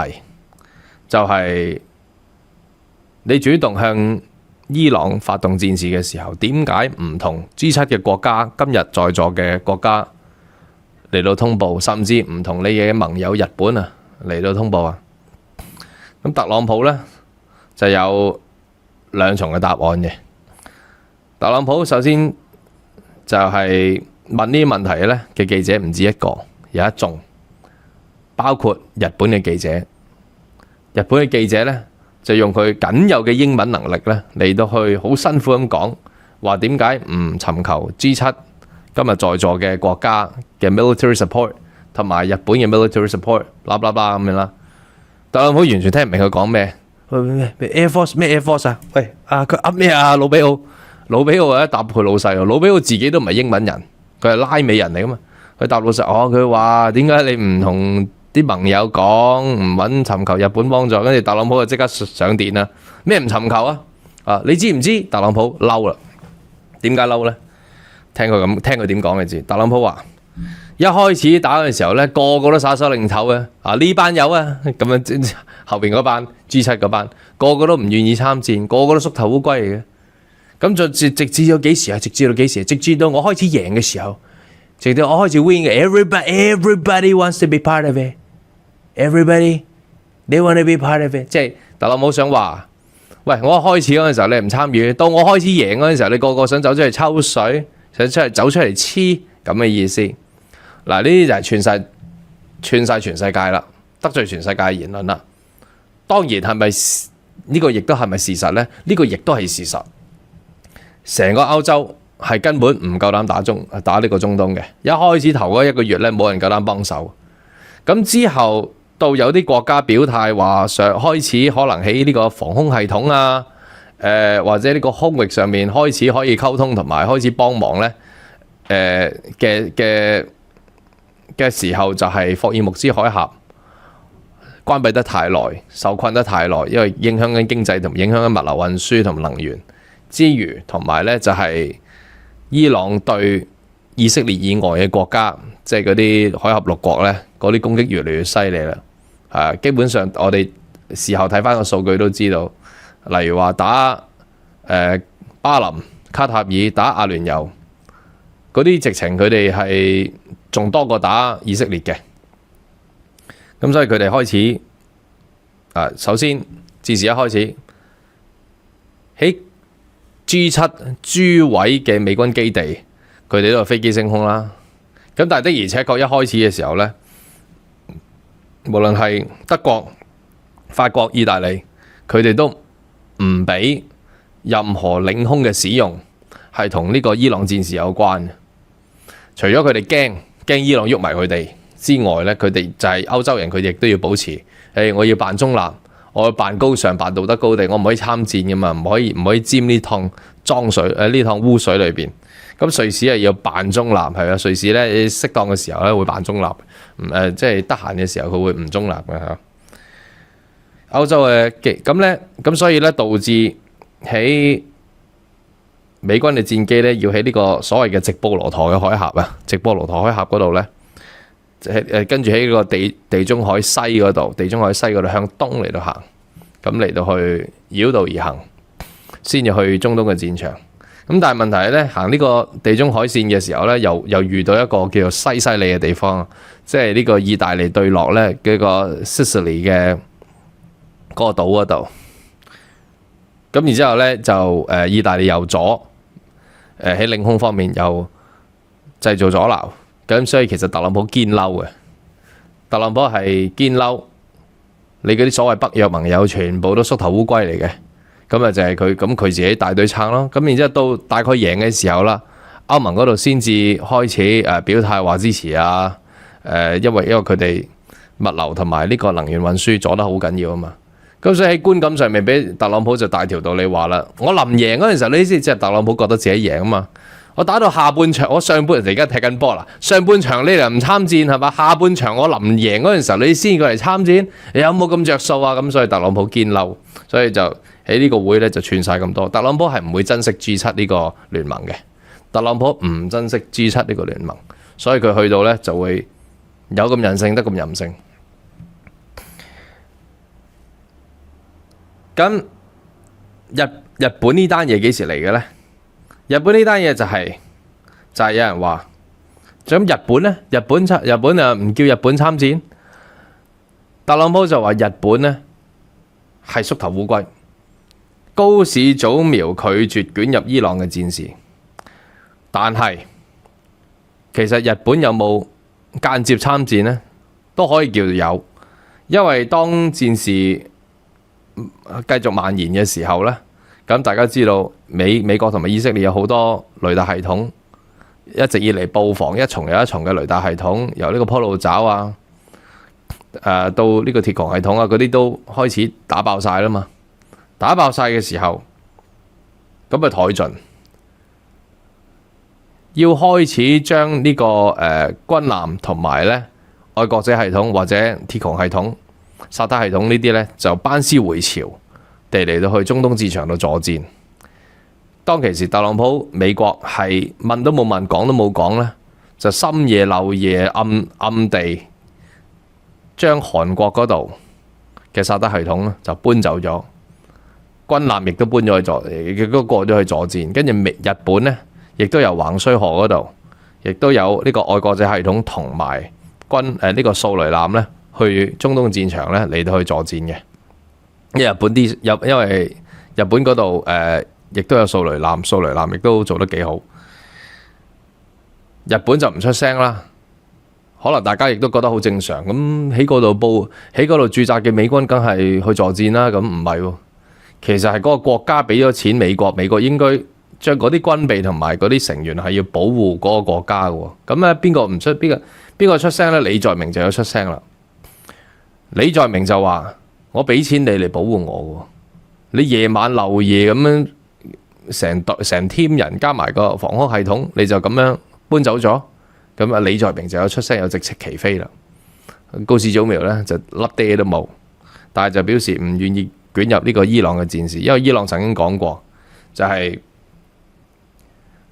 就係你主動向伊朗發動戰事嘅時候，點解唔同 G7 嘅國家今日在座嘅國家嚟到通報，甚至唔同你嘅盟友日本啊嚟到通報啊？咁特朗普呢，就有兩重嘅答案嘅。特朗普首先就係問呢啲問題呢嘅記者唔止一個，有一眾。包括日本嘅記者，日本嘅記者呢，就用佢僅有嘅英文能力呢嚟到去好辛苦咁講話，點解唔尋求 G7 今日在座嘅國家嘅 military support 同埋日本嘅 military support， 啦啦啦咁樣啦。特朗普完全聽唔明佢講咩，Air Force 咩 Air Force 啊？喂佢噏咩啊？魯比奧啊答佢老細，魯比奧自己都唔係英文人，佢係拉美人嚟噶嘛。佢答老細，佢話點解你唔同啲盟友講唔揾尋求日本幫助，跟住特朗普就即刻上電啦。咩唔尋求啊？你知唔知？特朗普嬲啦。點解嬲呢？聽佢點講你知。特朗普話：一開始打嘅時候呢，個個都耍手擰頭嘅。呢班友啊，咁樣後邊嗰班 G7 嗰班，個個都唔願意參戰，個個都縮頭烏龜嚟嘅。咁就直至到幾時啊？直至到幾時？直至到我開始贏嘅時候，直到我開始 win 嘅。Everybody wants to be part of it. Everybody they want to be part of it。即係特朗普想話：喂，我開始嗰陣時候你唔參與，到我開始贏嗰陣時候，你個個想走出嚟抽水，想走出嚟黐咁嘅意思。嗱，呢啲就係串晒全世界啦，得罪全世界嘅言論啦。當然係咪呢個亦都係咪事實呢？呢個亦都係事實。成個歐洲係根本唔夠膽打呢個中東嘅。一開始頭嗰1個月咧，冇人夠膽幫手。咁之後到有啲國家表態話開始可能喺呢個防空系統啊，或者呢個空域上面開始可以溝通同埋開始幫忙咧，嘅時候就係霍爾木茲海峽關閉得太耐，受困得太耐，因為影響緊經濟同影響緊物流運輸同能源之餘，同埋咧就係伊朗對以色列以外嘅國家，即係嗰啲海峽6國咧，嗰啲攻擊越嚟越犀利啦。基本上我哋事後睇翻個數據都知道，例如話打巴林、卡塔爾、打阿聯酋嗰啲，直情佢哋係仲多過打以色列嘅。咁所以佢哋開始首先自一開始喺 G7 諸位嘅美軍基地，佢哋都係飛機升空啦。咁但係的而且確一開始嘅時候呢，無論係德國、法國、意大利，佢哋都唔俾任何領空嘅使用係同呢個伊朗戰事有關嘅。除咗佢哋驚伊朗喐埋佢哋之外呢，佢哋就係歐洲人，佢哋亦都要保持，我要扮中立，我要扮高尚，扮道德高地，我唔可以參戰噶嘛，唔可以沾呢趟呢趟污水裏邊。咁瑞士係要扮中立，係啊，瑞士咧適當嘅時候咧會扮中立，即係得閒嘅時候佢會唔中立嘅嚇。歐洲嘅咁所以咧導致喺美軍嘅戰機咧要喺呢個所謂嘅直布羅陀嘅海峽啊，直布羅陀海峽嗰度咧，跟住喺個地中海西嗰度，向東嚟到行，咁嚟到去繞道而行，先至去中東嘅戰場。咁但係問題係咧，行呢個地中海線嘅時候咧，又遇到一個叫做西西里嘅地方，即係呢個意大利對落咧嘅個 Sicily 嘅嗰個島嗰度。咁然之後咧就意大利又阻喺領空方面又製造阻撓，咁所以其實特朗普堅嬲嘅，特朗普係堅嬲你嗰啲所謂北約盟友全部都縮頭烏龜嚟嘅。咁就係佢自己帶隊撐咯。咁然之後到大概贏嘅時候啦，歐盟嗰度先至開始表態話支持啊。因為佢哋物流同埋呢個能源運輸阻得好緊要啊嘛。咁所以喺觀感上面，俾特朗普就大條道理話啦。我臨贏嗰陣時候，你知即係特朗普覺得自己贏啊嘛。我打到下半場，我上半場而家踢緊波啦。上半場你又唔參戰係嘛？下半場我臨贏嗰陣時候，你先過嚟參戰，你有冇咁着數啊？咁所以特朗普堅嬲，所以就喺呢個會咧就串晒咁多。特朗普係唔會珍惜 G7 呢個聯盟嘅，特朗普唔珍惜 G7 呢個聯盟，所以佢去到咧就會有咁任性得咁任性。咁日本呢單嘢幾時嚟嘅咧？日本呢單嘢就係有人話，咁日本咧，日本啊唔叫日本參戰，特朗普就話日本咧係縮頭烏龜，高市早苗拒絕捲入伊朗嘅戰事，但係其實日本有冇間接參戰呢？都可以叫做有，因為當戰事繼續蔓延嘅時候咧。咁大家知道美國同埋以色列有好多雷達系統，一直以嚟布防一重又一重嘅雷達系統，由呢個鋪路爪啊，到呢個鐵穹系統啊，嗰啲都開始打爆晒啦嘛。打爆晒嘅時候，咁咪台盡，要開始將呢個軍艦同埋咧愛國者系統或者鐵穹系統、薩德系統呢啲呢，就班師回朝地嚟到去中東戰場度助戰。當其時特朗普美國係問都冇問，講都冇講呢，就深夜漏夜暗地將韓國嗰度嘅薩德系統呢就搬走咗，軍艦亦都搬咗去助，亦都過咗去助戰。跟住日本呢，亦都由橫須賀嗰度，亦都有呢個愛國者系統同埋呢個掃雷艦呢去中東戰場呢嚟到去助戰嘅。因為日本嗰度亦都有掃雷艦亦都做得幾好。日本就唔出聲啦，可能大家亦都覺得好正常。咁喺嗰度駐紮嘅美軍梗係去助戰啦。咁唔係喎，其實係嗰個國家俾咗錢美國應該將嗰啲軍備同埋嗰啲成員係要保護嗰個國家嘅。咁咧邊個出聲呢？李在明就有出聲啦。李在明就話：我俾錢你嚟保護我喎，你夜晚漏夜咁樣成 team 人加埋個防空系統，你就咁樣搬走咗。咁啊，李在明就有出聲，有直斥其非啦。高市早苗呢就粒爹都冇，但係就表示唔願意捲入呢個伊朗嘅戰事，因為伊朗曾經講過，就係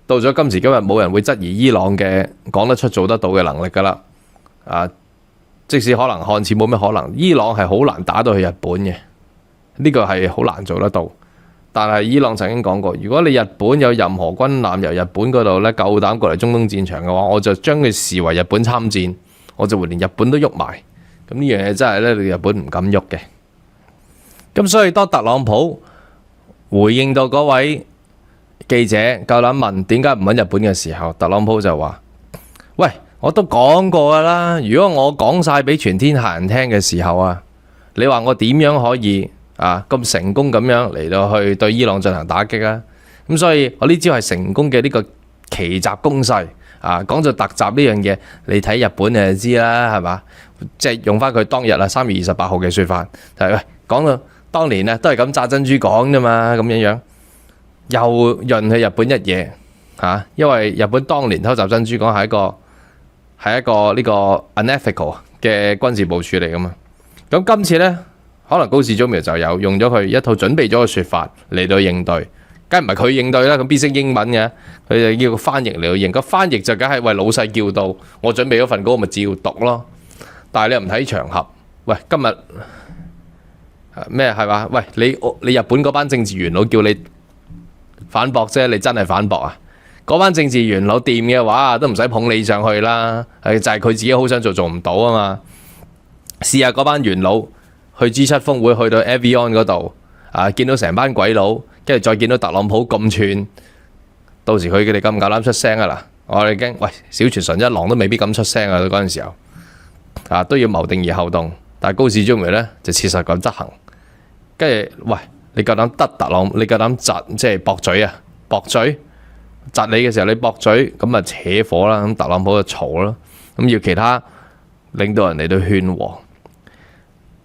到咗今時今日冇人會質疑伊朗嘅講得出做得到嘅能力㗎啦。即使可能看似冇咩可能，伊朗係好難打到去日本嘅，呢個係好難做得到。但係伊朗曾經講過，如果你日本有任何軍艦由日本嗰度呢夠膽過嚟中東戰場嘅話，我就將佢視為日本參戰，我就會連日本都喐埋。咁呢樣嘢真係呢，日本唔敢喐嘅。咁所以當特朗普回應到嗰位記者夠膽問點解唔揾日本嘅時候，特朗普就話：喂，我都講過㗎啦，如果我講晒俾全天下人聽嘅時候啊，你話我點樣可以咁成功咁樣嚟到去對伊朗進行打擊啊？咁所以我呢招係成功嘅呢個奇襲攻勢講咗突襲呢樣嘢，你睇日本你就知啦，係嘛？即係用翻佢當日3月28號嘅説法，就係喂講到當年都係咁炸珍珠港啫嘛，咁樣又潤去日本一嘢因為日本當年偷襲珍珠港係一個呢個 unethical 嘅軍事部署嚟噶嘛。咁今次呢，可能高市早苗就有用咗佢一套準備咗嘅説法嚟到應對，梗係唔係佢應對啦？咁必識英文嘅，佢就要個翻譯嚟到應。個翻譯就梗係為老細叫到，我準備咗份稿咪照讀咯。但係你又唔睇場合，喂，今日咩係嘛？喂，你日本嗰班政治元老叫你反駁啫，你真係反駁啊？嗰班政治元老掂嘅話，都唔使捧你上去啦。就係佢自己好想做唔到啊嘛。試下嗰班元老去 G7 峰會，去到 Evian 嗰度見到成班鬼佬，跟住再見到特朗普咁串，到時佢哋夠唔夠膽出聲啊？嗱，我哋驚，喂，小泉純一郎都未必敢出聲啊！嗰陣時候都要謀定而後動，但係高市早苗呢，就切實咁執行。跟住，喂，你夠膽得特朗普，你夠膽窒，即係駁嘴啊？駁嘴窒你嘅時候，你駁嘴咁咪扯火啦。咁特朗普就嘈咯，咁要其他領導人嚟到勸和。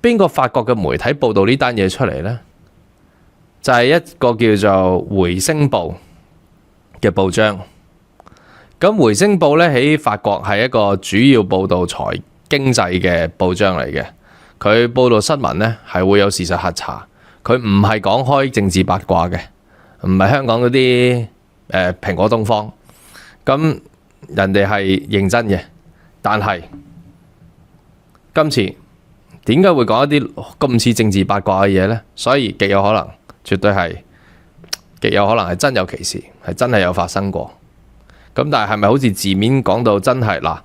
邊個法國嘅媒體報導呢單嘢出嚟呢？就係一個叫做《回聲報》嘅報章。咁《回聲報》呢，喺法國係一個主要報導財經濟嘅報章嚟嘅。佢報導新聞呢係會有事實核查，佢唔係講開政治八卦嘅，唔係香港嗰啲蘋果東方。咁人哋係認真嘅，但係今次點解會講一啲咁似政治八卦嘅嘢呢？所以極有可能，絕對係極有可能係真有其事，係真係有發生過。咁但係係咪好似字面講到真係嗱？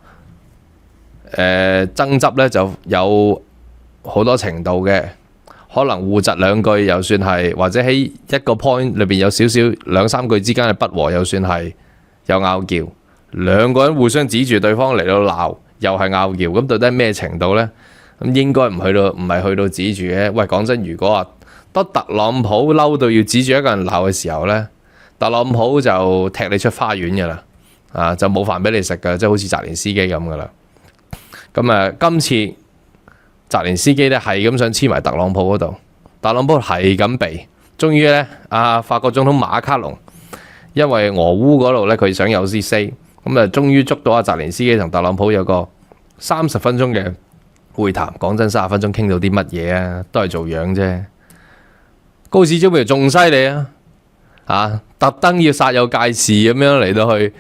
爭執呢就有好多程度嘅，可能互窒兩句又算係，或者喺一個 point 裏邊有少少兩三句之間嘅不和又算係有拗撬，兩個人互相指住對方嚟到鬧，又係拗撬。咁到底係咩程度呢？咁應該唔係去到指住嘅。喂，講真，如果當特朗普嬲到要指住一個人鬧嘅時候呢，特朗普就踢你出花園㗎啦，就冇飯俾你食㗎，即係好似澤連斯基咁㗎啦。咁今次澤連斯基咧係咁想黐埋特朗普嗰度，特朗普係咁避，終於咧法國總統馬卡龍因為俄烏嗰度咧佢想有啲 say， 咁終於捉到澤連斯基同特朗普有個30分鐘嘅會談，講真30分鐘傾到啲乜嘢啊？都係做樣啫。高市早苗仲犀利啊！特登要煞有介事咁樣嚟到去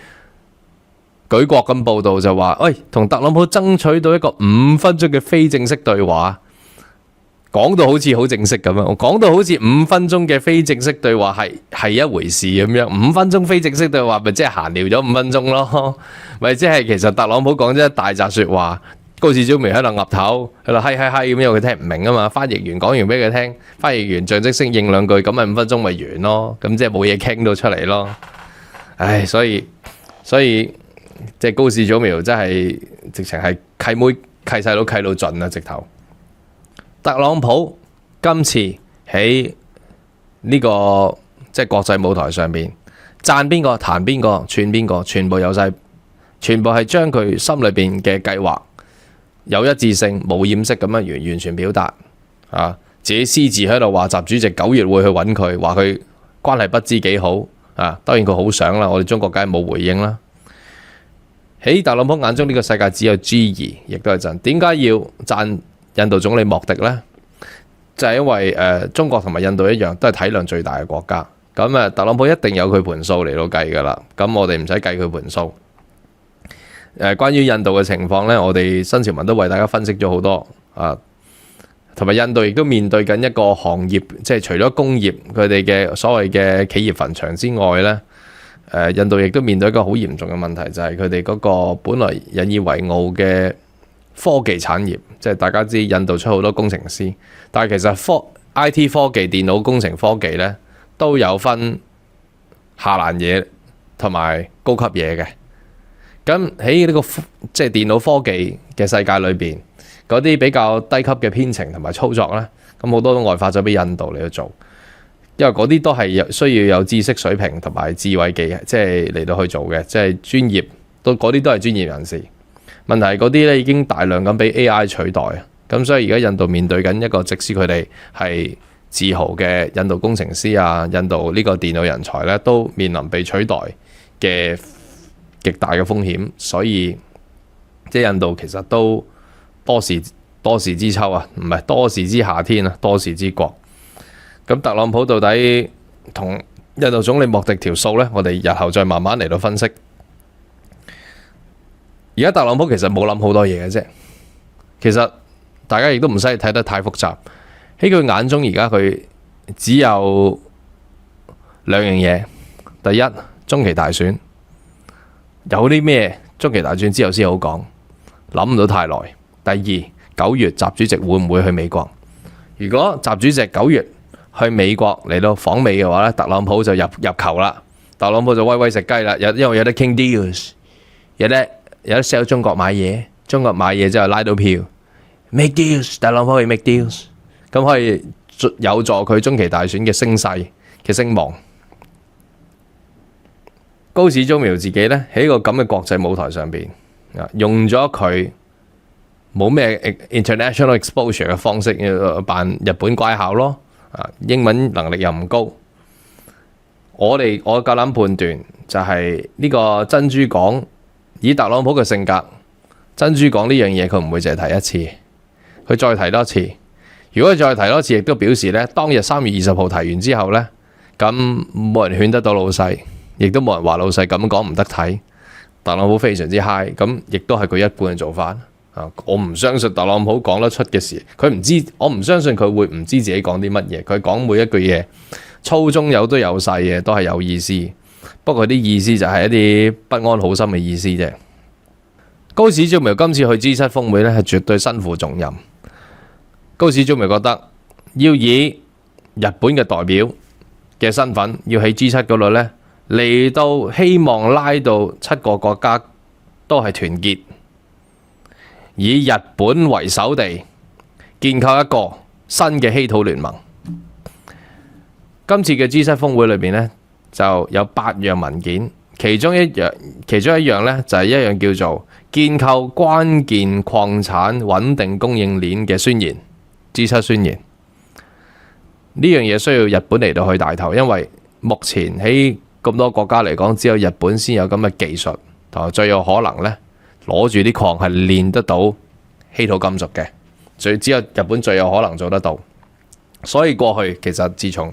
舉國咁報導，就話喂，同特朗普爭取到一個5分鐘嘅非正式對話。講到好似好正式咁樣，我講到好似5分鐘嘅非正式對話係一回事咁樣，5分鐘非正式對話咪即係閒聊咗5分鐘咯，咪即係其實特朗普講咗一大紮説話，高市早苗喺度噏頭，喺度閪咁樣，佢聽唔明啊嘛，翻譯員講完俾佢聽，翻譯員象徵性應兩句，咁咪5分鐘咪完咯，咁即係冇嘢傾到出嚟咯。唉，所以即係高市早苗真係直情係契妹契細佬契到盡啦，直頭。特朗普今次喺呢個即係國際舞台上邊讚邊個彈邊個串邊個，全部有晒，全部係將佢心裏邊嘅計劃有一致性冇掩飾咁樣完全表達啊！自己私自喺度話習主席9月會去揾佢，話佢關係不知幾好啊！當然佢好想啦，我哋中國梗係冇回應啦。喺特朗普眼中呢個世界只有 G2，亦都係真。點解要讚印度總理莫迪呢？就係因為中國同埋印度一樣，都係體量最大嘅國家。咁特朗普一定有佢盤數嚟到計㗎啦。咁我哋唔使計佢盤數。關於印度嘅情況呢，我哋新潮文都為大家分析咗好多啊。同埋印度亦都面對緊一個行業，即係除咗工業佢哋嘅所謂嘅企業墳場之外呢，印度亦都面對一個好嚴重嘅問題，就係佢哋嗰個本來引以為傲嘅科技產業，即係大家知印度出好多工程師，但係其實IT 科技、電腦工程科技呢都有分下欄嘢同埋高級嘢嘅。咁喺呢個即係電腦科技嘅世界裏邊，嗰啲比較低級嘅編程同埋操作呢，咁好多都外發咗俾印度嚟去做，因為嗰啲都係需要有知識水平同埋智慧技，即係嚟到去做嘅，即係專業，嗰啲都係專業人士。問題係嗰啲咧已經大量咁俾 AI 取代，咁所以而家印度面對緊一個即使佢哋係自豪嘅印度工程師啊，印度呢個電腦人才咧都面臨被取代嘅極大嘅風險，所以即係印度其實都多事之秋啊，唔係多事之夏天啊，多事之國。咁特朗普到底同印度總理莫迪條數呢？我哋日後再慢慢嚟到分析。而家特朗普其實冇諗好多嘢嘅啫，其實大家亦都唔使睇得太複雜。喺佢眼中，而家佢只有2樣嘢：第一，中期大選，有啲咩中期大選之後先好講，諗唔到太耐。第二，9月習主席會唔會去美國？如果習主席9月去美國嚟到訪美嘅話咧，特朗普就入球啦，特朗普就威威食雞啦，因為有得傾 deals， 有得 sell 中國買嘢，中國買嘢之後拉到票 ，make deals， 特朗普可以 make deals， 咁可以有助佢中期大選嘅聲勢嘅聲望。高市早苗自己呢，喺個咁嘅國際舞台上邊，用咗佢冇咩 international exposure 嘅方式，扮日本乖巧咯，英文能力又唔高。我夠膽判斷就係呢個珍珠港。以特朗普嘅性格，珍珠港呢樣嘢佢唔會淨係提一次，佢再提多次。如果佢再提多次，亦都表示呢，當日3月20號提完之後呢，咁冇人勸得到老細，亦都冇人話老細咁講唔得睇。特朗普非常之 high， 咁亦都係佢一貫嘅做法。我唔相信特朗普講得出嘅事，佢唔知，我唔相信佢會唔知自己講啲乜嘢。佢講每一句嘢，粗中有都有細嘅，都係有意思。不過啲意思就係一啲不安好心嘅意思啫。高市早苗今次去 G7 峰會呢，係絕對身負重任。高市早苗覺得要以日本嘅代表嘅身份，要喺 G7 嗰度呢，嚟到希望拉到7個國家都係團結，以日本為首地建構一個新嘅稀土聯盟。今次嘅 G7 峰會裏邊呢，就有8樣文件，其中一樣呢，就係一樣叫做建構關鍵礦產穩定供應鏈嘅宣言 G7 宣言。呢樣嘢需要日本嚟到去帶頭，因為目前喺咁多國家嚟講，只有日本先有咁嘅技術，同埋最有可能呢，攞住啲礦係煉得到稀土金屬嘅，只有日本最有可能做得到。所以過去其實自從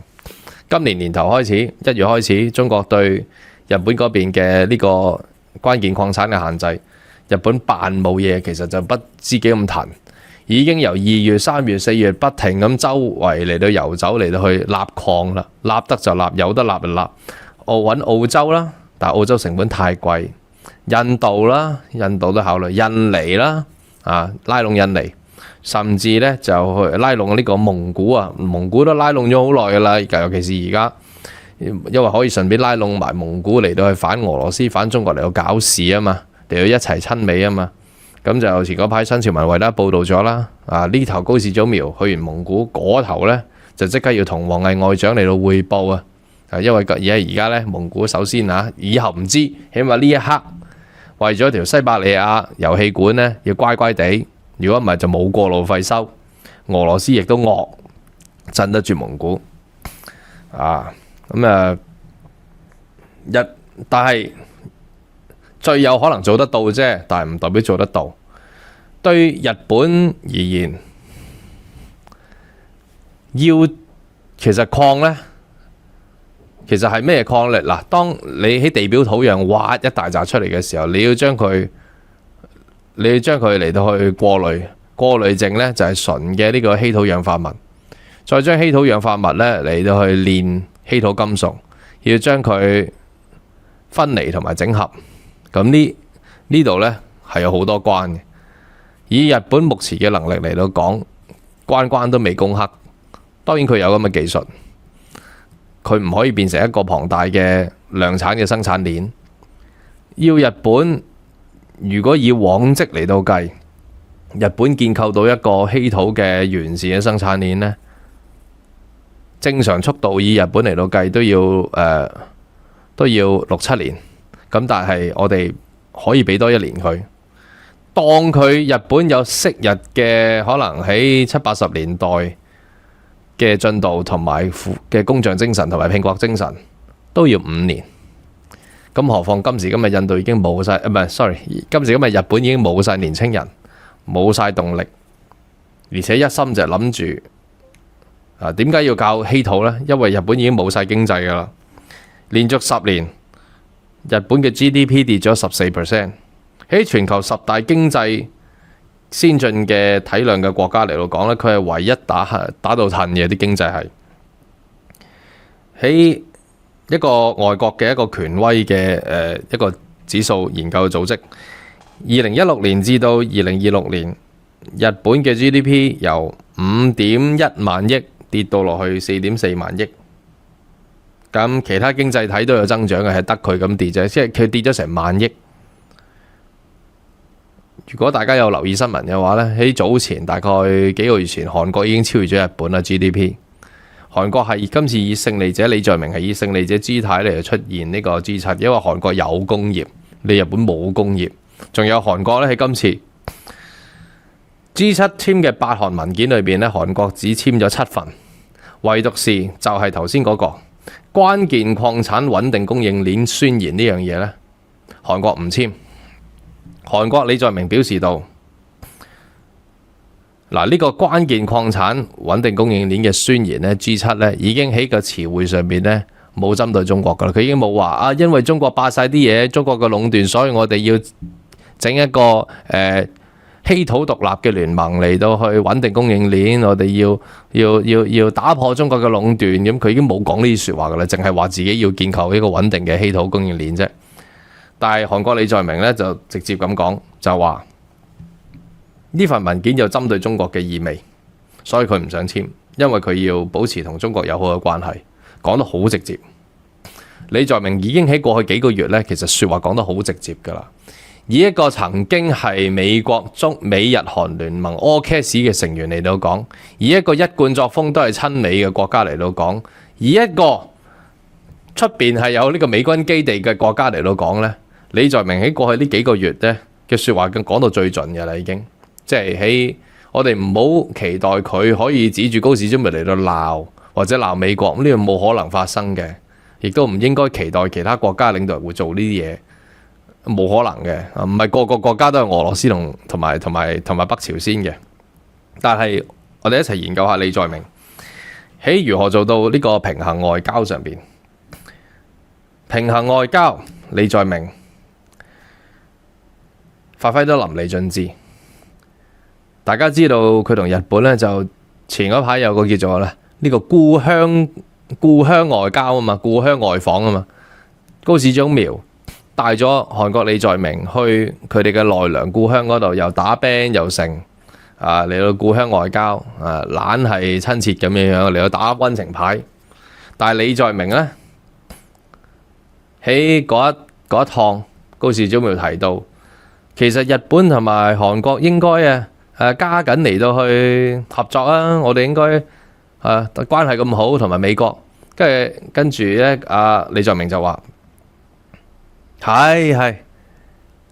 今年年頭開始，1月開始，中國對日本嗰邊嘅呢個關鍵礦產嘅限制，日本扮冇嘢，其實就不知幾咁騰，已經由2月、3月、4月不停咁周圍嚟到遊走嚟到去立礦啦，立得就立，有得立就立。揾澳洲啦，但係澳洲成本太貴。印度啦，印度都考慮，印尼啦，拉攏印尼，甚至咧就去拉攏呢個蒙古啊，蒙古都拉攏咗好耐噶啦，尤其是而家，因為可以順便拉攏埋蒙古嚟到去反俄羅斯、反中國嚟到搞事啊嘛，嚟到一齊親美啊嘛。咁就前嗰排新潮文為大家報道咗啦，呢頭高市早苗去完蒙古，嗰頭咧就即刻要同王毅外長嚟到匯報啊。因為而家咧蒙古首先以後唔知，起碼呢一刻為咗條西伯利亞油氣管咧要乖乖地，如果唔係就冇過路費收。俄羅斯亦都惡鎮得住蒙古但係最有可能做得到啫，但係唔代表做得到。對日本而言，其實礦呢，其實係咩礦呢？嗱，當你喺地表土壤挖一大紮出嚟嘅時候，你要將佢嚟到去過濾淨呢，就係純嘅呢個稀土氧化物，再將稀土氧化物呢嚟到去煉稀土金屬，要將佢分離同埋整合。咁呢度呢係有好多關嘅。以日本目前嘅能力嚟到講，關都未攻克。當然佢有咁嘅技術，佢唔可以變成一個龐大嘅量產嘅生產鏈。要日本如果以往績嚟到計，日本建構到一個稀土嘅完善嘅生產鏈呢，正常速度以日本嚟到計都要6-7年。咁但係我哋可以俾多1年佢，當佢日本有昔日嘅可能喺70-80年代嘅進度同埋嘅工匠精神同埋拼搏精神，都要5年。咁何況今時今日印度已經冇晒，今時今日日本已經冇晒年青人，冇晒動力，而且一心就諗住點解要搞稀土呢？因為日本已經冇晒經濟噶啦，連續10年。日本嘅 GDP 跌咗14%，喺全球10大經濟先進嘅體量嘅國家嚟到講咧，佢係唯一打到褪嘅啲經濟係。喺一個外國嘅一個權威嘅一個指數研究組織，2016年至到2026年，日本嘅 GDP 由5.1萬億跌到落去4.4萬億。咁其他經濟體都有增長嘅，係得佢咁跌啫，即係佢跌咗成1萬億。如果大家有留意新聞嘅話呢，喺早前大概幾個月前，韓國已經超越咗日本啦 GDP。韓國係今次以勝利者李在明係以勝利者姿態嚟出現呢個 G7，因為韓國有工業，你日本冇工業。仲有韓國呢，喺今次 G7 簽嘅8項文件裏邊呢，韓國只簽咗7份，唯獨是就係頭先嗰個關鍵礦產穩定供應鏈宣言呢樣嘢呢，韓國唔簽。韓國李在明表示到，呢個關鍵礦產穩定供應鏈嘅宣言呢 G7 呢已經喺個詞彙上面呢冇針對中國噶啦，佢已經冇話因為中國霸晒啲嘢，中國嘅壟斷，所以我哋要整一個稀土獨立嘅聯盟嚟到去穩定供應鏈，我哋要打破中國嘅壟斷，咁佢已經冇講呢啲説話噶啦，淨係話自己要建構一個穩定嘅稀土供應鏈啫。但係韓國李在明呢就直接咁講，就話呢份文件有針對中國嘅意味，所以佢唔想簽，因為佢要保持同中國友好嘅關係，講得好直接。李在明已經喺過去幾個月呢，其實説話講得好直接噶啦。以一個曾經係美國、美日韓聯盟 AUKUS 嘅成員嚟到講，以一個一貫作風都係親美嘅國家嚟到講，以一個出邊係有呢個美軍基地嘅國家嚟到講呢，李在明喺過去呢幾個月呢嘅説話講到最盡嘅啦，已經即係喺我哋唔好期待佢可以指住高市中咪嚟到鬧或者鬧美國，咁呢個冇可能發生嘅，亦都唔應該期待其他國家領導人會做呢啲嘢。冇可能嘅，唔係個個國家都係俄羅斯同埋北朝鮮嘅。但係我哋一齊研究下李在明喺如何做到呢個平衡外交上邊。平衡外交，李在明發揮得淋漓盡致。大家知道佢同日本咧就前嗰排有個叫做呢個故鄉外交啊嘛，故鄉外訪啊嘛。高市早苗帶咗韓國李在明去佢哋嘅奈良故鄉嗰度，又打 band 又成嚟到故鄉外交懶係親切咁樣嚟到打溫情牌。但係李在明呢，喺嗰一趟，高市早苗提到，其實日本同埋韓國應該加緊嚟到去合作啊！我哋應該關係咁好，同埋美國，跟住咧，李在明就話係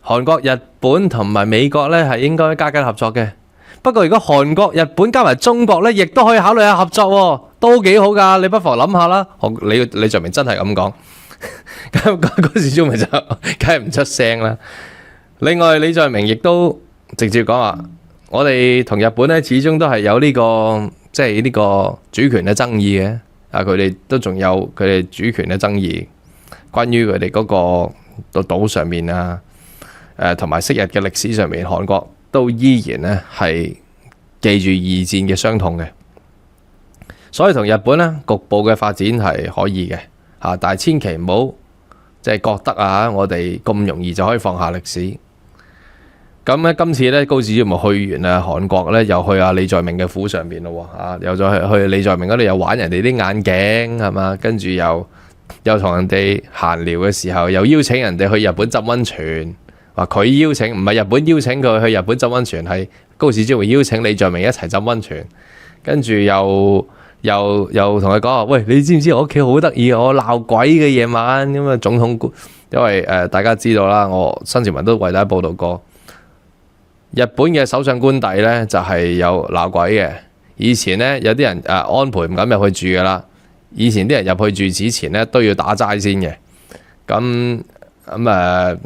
韓國、日本同埋美國咧係應該加緊合作嘅。不過如果韓國、日本加埋中國咧，亦都可以考慮下合作喎，都幾好㗎。你不妨諗下啦。李在明真係咁講，咁嗰時中咪就梗係唔出聲啦。另外，李在明亦都直接講話。我哋同日本咧，始終都係有呢個即係呢個主權嘅爭議嘅。佢哋都仲有佢哋主權嘅爭議，關於佢哋嗰個島上面同埋昔日嘅歷史上面，韓國都依然咧係記住二戰嘅傷痛嘅。所以同日本咧局部嘅發展係可以嘅但係千祈唔好即係覺得我哋咁容易就可以放下歷史。咁咧，今次咧高市早苗去完韓國咧，又去李在明嘅府上邊咯喎，又再去李在明嗰度又玩人哋啲眼鏡係嘛，跟住又同人哋閒聊嘅時候，又邀請人哋去日本浸溫泉，話佢邀請，唔係日本邀請佢去日本浸溫泉，係高市早苗邀請李在明一齊浸溫泉，跟住又同佢講話，喂，你知唔知我屋企好得意，我鬧鬼嘅夜晚咁啊！總統，因為大家知道啦，我新潮文都為大家報導過。日本嘅首相官邸咧就係有鬧鬼嘅。以前咧有啲人安倍唔敢入去住噶啦。以前啲人入去住之前咧都要打齋先嘅。咁呢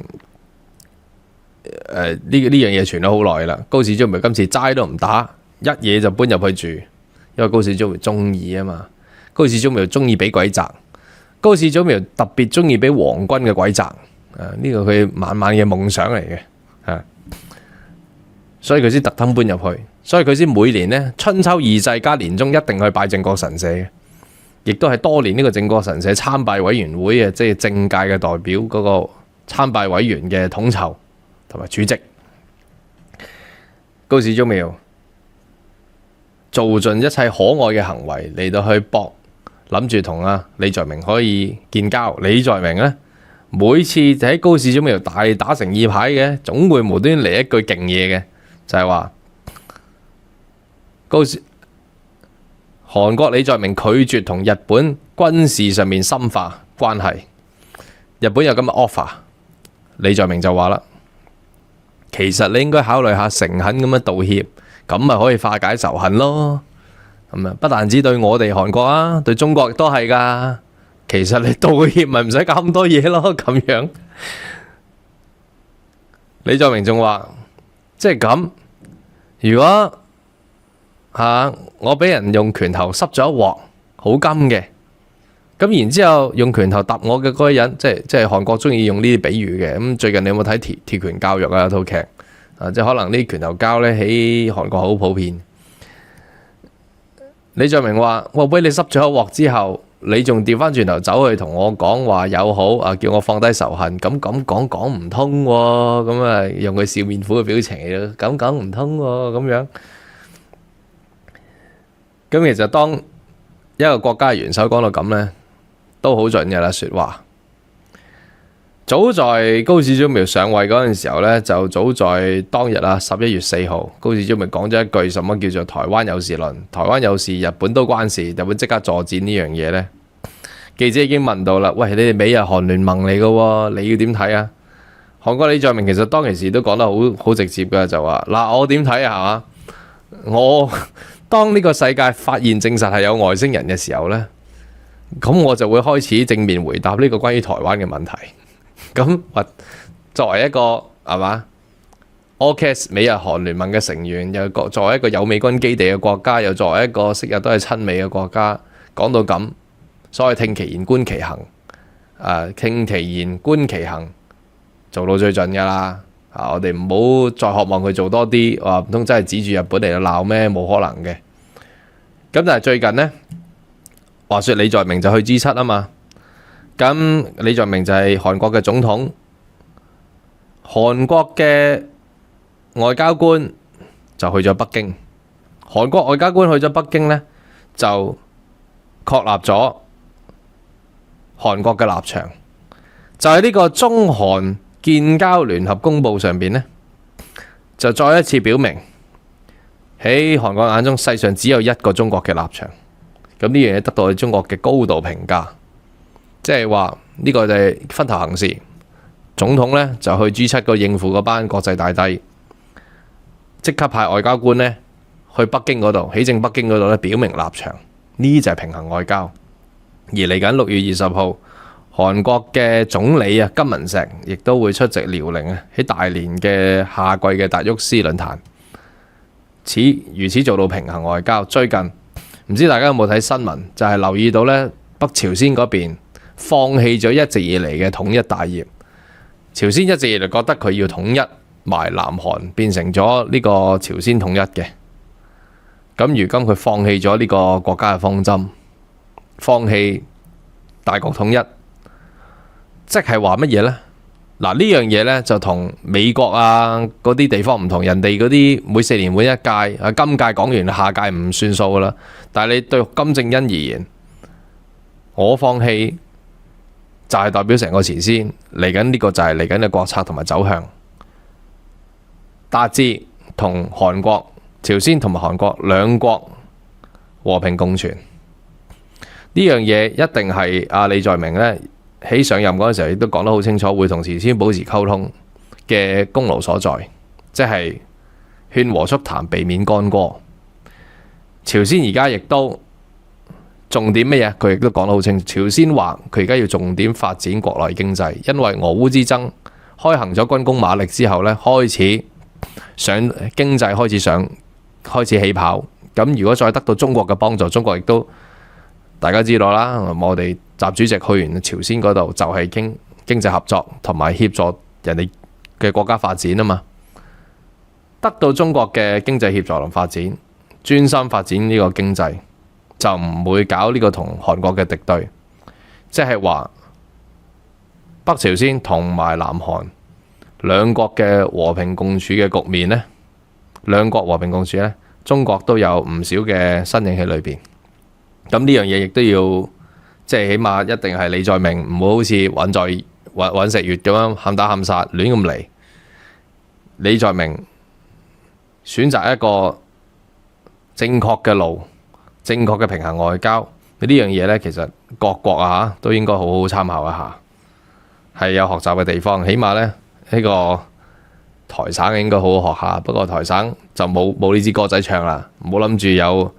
樣嘢傳咗好耐啦。高市早苗今次齋都唔打，一嘢就搬入去住，因為高市早苗中意啊嘛。高市早苗中意俾鬼責，高市早苗特別中意俾皇軍嘅鬼責。呢個佢晚晚嘅夢想嚟嘅。所以佢先特登搬入去，所以佢先每年呢春秋二祭加年終一定去拜靖國神社嘅，亦都係多年呢個靖國神社參拜委員會嘅，即係政界嘅代表嗰個參拜委員嘅統籌同埋主席。高市早苗做盡一切可愛嘅行為嚟到去搏，諗住同李在明可以建交。李在明呢，每次喺高市早苗大打誠意牌嘅，總會無端嚟一句勁嘢嘅。就係話韓國李在明拒絕同日本軍事上面深化關係，日本有咁嘅 offer， 李在明就話啦，其實你應該考慮下誠懇咁樣道歉，咁咪可以化解仇恨咯。不但止對我哋韓國對中國都係噶。其實你道歉咪唔使搞咁多嘢咯，咁樣。李在明仲話。即係咁，如果我俾人用拳頭濕咗一鑊好甘嘅，咁然之後用拳頭揼我嘅嗰個人，即係韓國中意用呢啲比喻嘅。咁最近你有冇睇鐵拳教育有套劇即係可能呢啲拳頭交呢喺韓國好普遍。李在明話：我俾你濕咗一鑊之後，你仲調翻轉頭走去同我講話友好叫我放低仇恨，咁講唔通喎。咁用佢笑面虎嘅表情嚟到，咁講唔通喎，咁樣。咁其實當一個國家嘅元首講到咁呢，都好準嘅啦，説話。早在高市早苗上位嗰陣時候呢，就早在當日11月4號，高市早苗講咗一句什麼叫做台灣有事論，台灣有事，日本都關事，日本即刻助戰呢樣嘢呢。記者已經問到啦，喂，你哋美日韓聯盟嚟嘅喎，你要點睇啊？韓國李在明其實當其時都講得好直接嘅，就話嗱，我點睇啊？我當呢個世界發現證實係有外星人嘅時候呢，咁我就會開始正面回答呢個關於台灣嘅問題。咁作為一個係嘛 AUKUS 美日韓聯盟嘅成員，又作為一個有美軍基地嘅國家，又作為一個昔日都係親美嘅國家，講到咁，所謂聽其言觀其行，聽其言觀其行，做到最盡㗎啦。我哋唔好再渴望佢做多啲，話唔通真係指住日本嚟鬧咩？冇可能嘅。咁但係最近呢，話說李在明就去 G7 啊嘛，咁李在明就係韓國嘅總統，韓國嘅外交官就去咗北京，韓國外交官去咗北京呢，就確立咗韓國嘅立場，就係呢個中韓建交聯合公報上邊呢，就再一次表明喺韓國眼中，世上只有一個中國嘅立場。咁呢樣嘢得到中國嘅高度評價，即係話呢個就係分頭行事。總統呢就去 G7 個應付嗰班國際大帝，即刻派外交官呢去北京嗰度，起正北京嗰度呢表明立場。呢就係平衡外交。而嚟緊6月20號，韓國嘅總理金文錫亦都會出席遼寧喺大連嘅夏季嘅達沃斯論壇。如此做到平衡外交。最近唔知大家有冇睇新聞，就係留意到呢北朝鮮嗰邊放棄咗一直以嚟嘅統一大業。朝鮮一直以嚟覺得佢要統一埋南韓，變成咗呢個朝鮮統一嘅。咁如今佢放棄咗呢個國家嘅方針，放棄大國統一，即係話乜嘢呢？嗱，呢樣嘢呢就同美國啊嗰啲地方唔同，人哋嗰啲每4年換一屆，今屆講完下屆唔算數噶啦。但係你對金正恩而言，我放棄就係代表成個朝鮮嚟緊，呢個就係嚟緊嘅國策同埋走向，達至同韓國、朝鮮同埋韓國兩國和平共存。呢樣嘢一定係李在明呢喺上任嗰陣時候亦都講得好清楚，會同朝鮮保持溝通嘅功勞所在，即係勸和促談，避免干戈。朝鮮而家亦都重點乜嘢？佢亦都講得好清楚。朝鮮話佢而家要重點發展國內經濟，因為俄烏之爭開行咗軍工馬力之後呢，開始經濟開始起跑。咁如果再得到中國嘅幫助，中國亦都大家知道啦，我哋習主席去完朝鮮嗰度就係傾經濟合作同埋協助人哋嘅國家發展啊嘛，得到中國嘅經濟協助同發展，專心發展呢個經濟，就唔會搞呢個同韓國嘅敵對，即係話北朝鮮同埋南韓兩國嘅和平共處嘅局面呢，兩國和平共處呢，中國都有唔少嘅身影喺裏邊。咁呢樣嘢亦都要，即係起碼一定係李在明唔好好似尹錫悅咁樣喊打喊殺亂咁嚟。李在明選擇一個正確嘅路，正確嘅平衡外交呢樣嘢呢，其實各國都應該好好參考一下，係有學習嘅地方。起碼呢個台省應該好好學下，不過台省就冇呢支歌仔唱啦，唔好諗住有。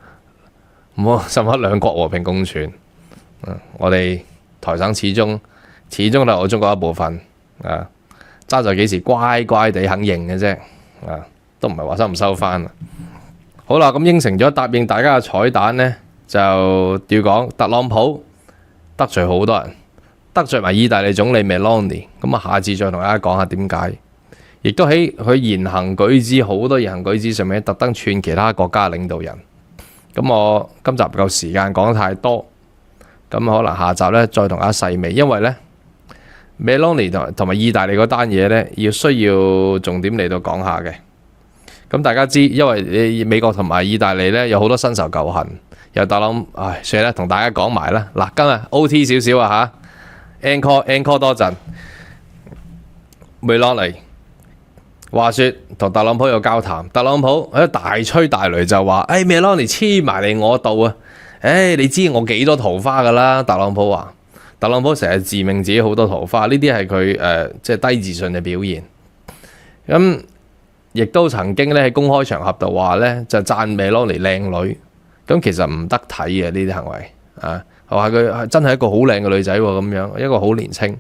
唔好，甚至兩國和平共存。我哋台省始終都係我中國一部分。揸在幾時乖乖地肯認嘅啫。都唔係話收唔收翻。好啦，咁應承咗答應大家嘅彩蛋呢，就要講特朗普得罪好多人，得罪埋意大利總理 Meloni。咁下次再同大家講下點解。亦都喺佢言行舉止好多言行舉止上面特登串其他國家領導人。咁我今集唔夠時間講得太多，咁可能下集呢再同大家細味，因為呢 Meloni 同埋意大利嗰單嘢呢，需要重點嚟到講下嘅。咁大家知，因為你美國同埋意大利呢有好多新仇舊恨，又特朗普，所以咧同大家講埋啦。嗱，今日 OT 少少啊嚇 ，encore 多陣 Meloni。話說同特朗普有交談，特朗普喺度大吹大擂就話：Meloni 黐埋嚟我度啊！你知我幾多桃花噶啦？特朗普話，特朗普成日自命自己好多桃花，呢啲係佢即係低自信嘅表現。咁亦都曾經咧喺公開場合度話咧，就讚 Meloni 靚女。咁其實唔得睇嘅呢啲行為啊，話佢真係一個好靚嘅女仔喎，咁樣一個好年青。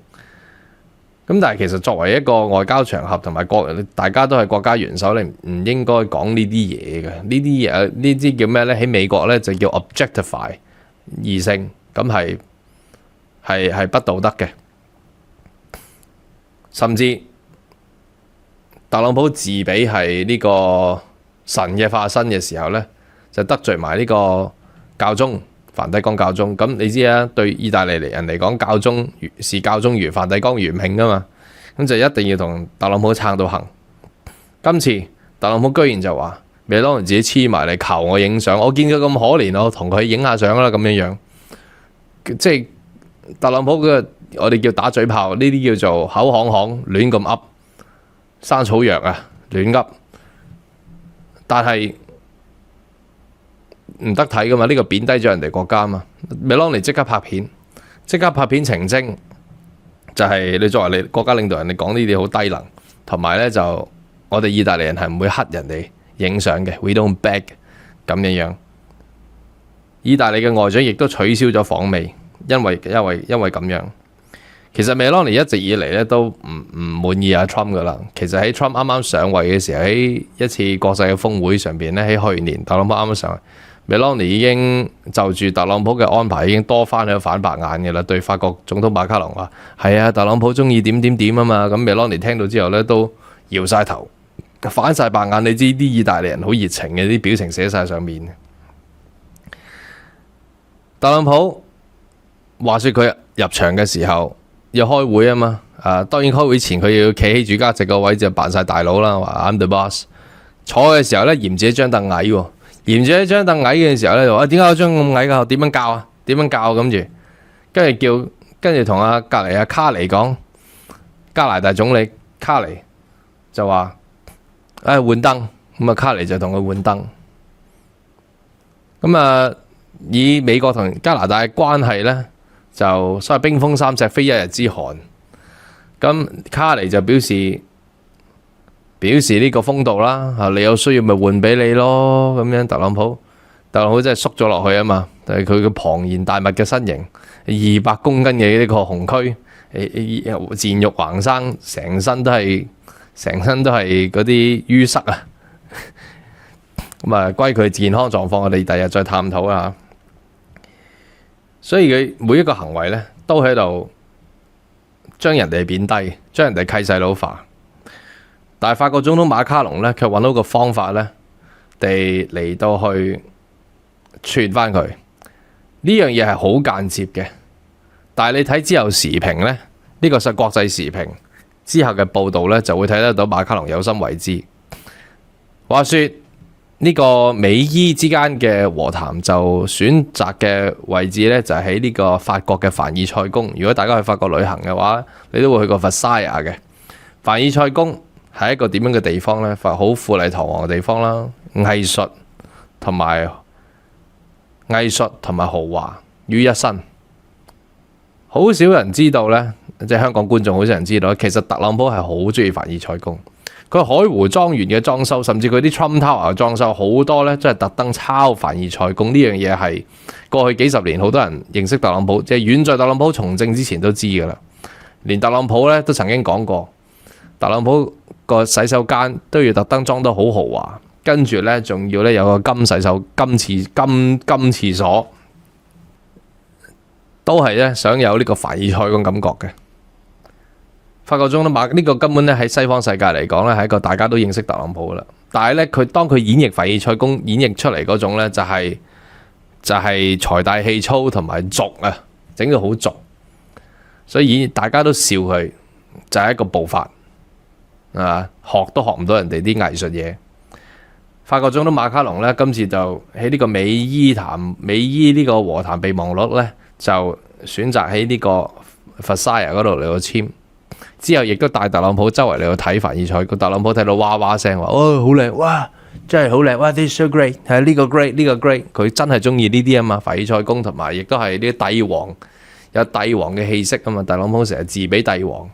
咁但係其實作為一個外交場合同埋大家都係國家元首，你唔應該講呢啲嘢嘅。呢啲嘢呢啲叫咩呢？喺美國呢就叫 objectify 異性，咁係不道德嘅。甚至特朗普自比係呢個神嘅化身嘅時候呢，就得罪埋呢個教宗梵蒂岡教宗。咁你知啊，對意大利人嚟講，教宗視教宗如梵蒂岡元慶噶嘛，咁就一定要同特朗普撐到行。今次特朗普居然就話Meloni自己黐埋嚟求我影相，我見佢咁可憐，我同佢影下相啦咁樣樣。即係特朗普嘅我哋叫打嘴炮，呢啲叫做口行行亂咁噏，生草藥啊亂噏，但係唔得睇噶嘛，呢個貶低咗人哋國家嘛。Meloni即刻拍片澄清，就係你作為你國家領導人，你講呢啲好低能，同埋呢，就我哋意大利人係唔會黑人哋影相嘅 ，we don't beg 咁樣樣。意大利嘅外長亦都取消咗訪美，因為咁樣。其實Meloni一直以嚟咧都唔滿意阿 Trump 噶啦。其實喺 Trump 啱啱上位嘅時候，喺一次國際嘅峰會上邊咧，喺去年特朗普啱啱上位，Meloni已經就住特朗普嘅安排已經多番喺度反白眼嘅啦。對法國總統馬卡龍話：係啊，特朗普中意點點點啊嘛。咁Meloni聽到之後咧都搖晒頭，反晒白眼。你知啲意大利人好熱情嘅，啲表情寫晒上面。特朗普話說佢入場嘅時候要開會啊嘛，當然開會前佢要企喺主家席個位就扮晒大佬啦，話 I'm the boss。坐嘅時候咧嫌自己張凳矮喎，嫌自己張凳矮嘅時候咧就話點解我張咁矮㗎？點樣教啊？點樣教咁住？跟住同隔離阿卡尼講，加拿大總理卡尼就話換燈，咁啊卡尼就同佢換燈。咁啊以美國同加拿大嘅關係咧，就所謂冰封三尺非一日之寒。咁卡尼就表示呢個風度啦，你有需要咪換俾你咯。咁樣特朗普真係縮咗落去啊嘛。但係佢嘅龐然大物嘅身形，200公斤嘅呢個紅軀，賤肉橫生，成身都係嗰啲淤塞啊。咁啊，關於佢健康狀況，我哋第日再探討啦。所以佢每一個行為咧，都喺度將人哋貶低，將人哋契細佬化。但係法國總統馬卡龍咧，卻揾到個方法咧，地嚟到去串翻佢。呢樣嘢係好間接嘅，但係你睇之後時評咧，呢個係國際時評之後嘅報導咧，就會睇得到馬卡龍有心為之。話說呢個美伊之間嘅和談就選擇嘅位置咧，就喺呢個法國嘅凡爾賽宮。如果大家去法國旅行嘅話，你都會去過佛沙亞嘅凡爾賽宮，係一個點樣嘅地方呢？好富麗堂皇嘅地方啦，藝術同埋豪華於一身。好少人知道呢，即係香港觀眾好少人知道，其實特朗普係好中意凡爾賽宮。佢海湖莊園嘅裝修，甚至佢啲 Trump Tower 嘅裝修，好多呢，真係特登抄凡爾賽宮。呢樣嘢係過去幾十年好多人認識特朗普，即係遠在特朗普從政之前都知㗎啦。連特朗普呢都曾經講過，特朗普個洗手間都要特登裝得好豪華，跟住呢仲要呢有個金廁所，都係呢想有呢個凡爾賽宮感覺嘅。法國總統呢個根本咧喺西方世界嚟講咧係一個大家都認識特朗普噶啦，但係咧當佢演繹凡爾賽宮演繹出嚟嗰種咧就係財大氣粗同埋俗啊，整到好俗，所以大家都笑佢就係一個步伐啊，學都學唔到人哋啲藝術嘢。法國總統馬卡龍咧今次就喺呢個美伊呢個和談備忘錄咧就選擇喺呢個佛沙亞嗰度嚟到簽。之後亦都帶特朗普周圍嚟到睇凡爾賽宮，特朗普睇到哇哇聲話：哦，好靚，哇，真係好靚，哇 ，this so great， 係呢個 great， 呢個 great， 佢真係中意呢啲啊嘛，凡爾賽宮同埋亦都係啲帝王，有帝王嘅氣息啊嘛，特朗普成日自比帝王。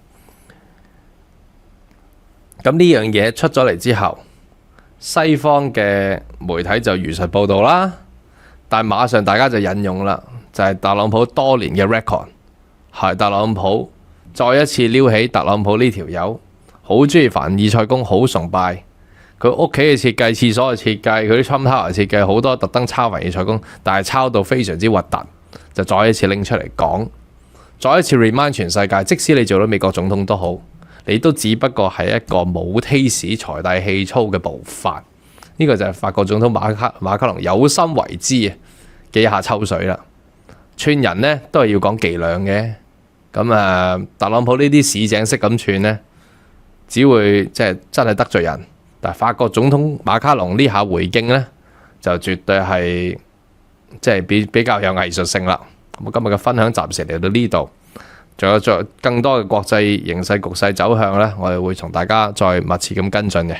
咁呢樣嘢出咗嚟之後，西方嘅媒體就如實報導啦，但係馬上大家就引用啦，就係特朗普多年嘅 record， 係特朗普再一次撩起特朗普呢條友，好中意凡爾賽宮，好崇拜佢屋企嘅設計、廁所嘅設計、佢啲 Trump Tower 設計，好多特登抄凡爾賽宮，但係抄到非常之核突，就再一次拎出嚟講，再一次 remind 全世界，即使你做到美國總統都好，你都只不過係一個冇 taste、財大氣粗嘅步伐。呢個就係法國總統馬克龍有心為之嘅幾下抽水啦。串人呢都係要講伎倆嘅，咁特朗普呢啲市井式咁串呢，只會即係真係得罪人。但係法國總統馬克龍呢下回敬呢，就絕對係即係比較有藝術性啦。咁今日嘅分享暫時嚟到呢度，仲有再更多嘅國際形勢局勢走向呢，我哋會同大家再密切咁跟進嘅。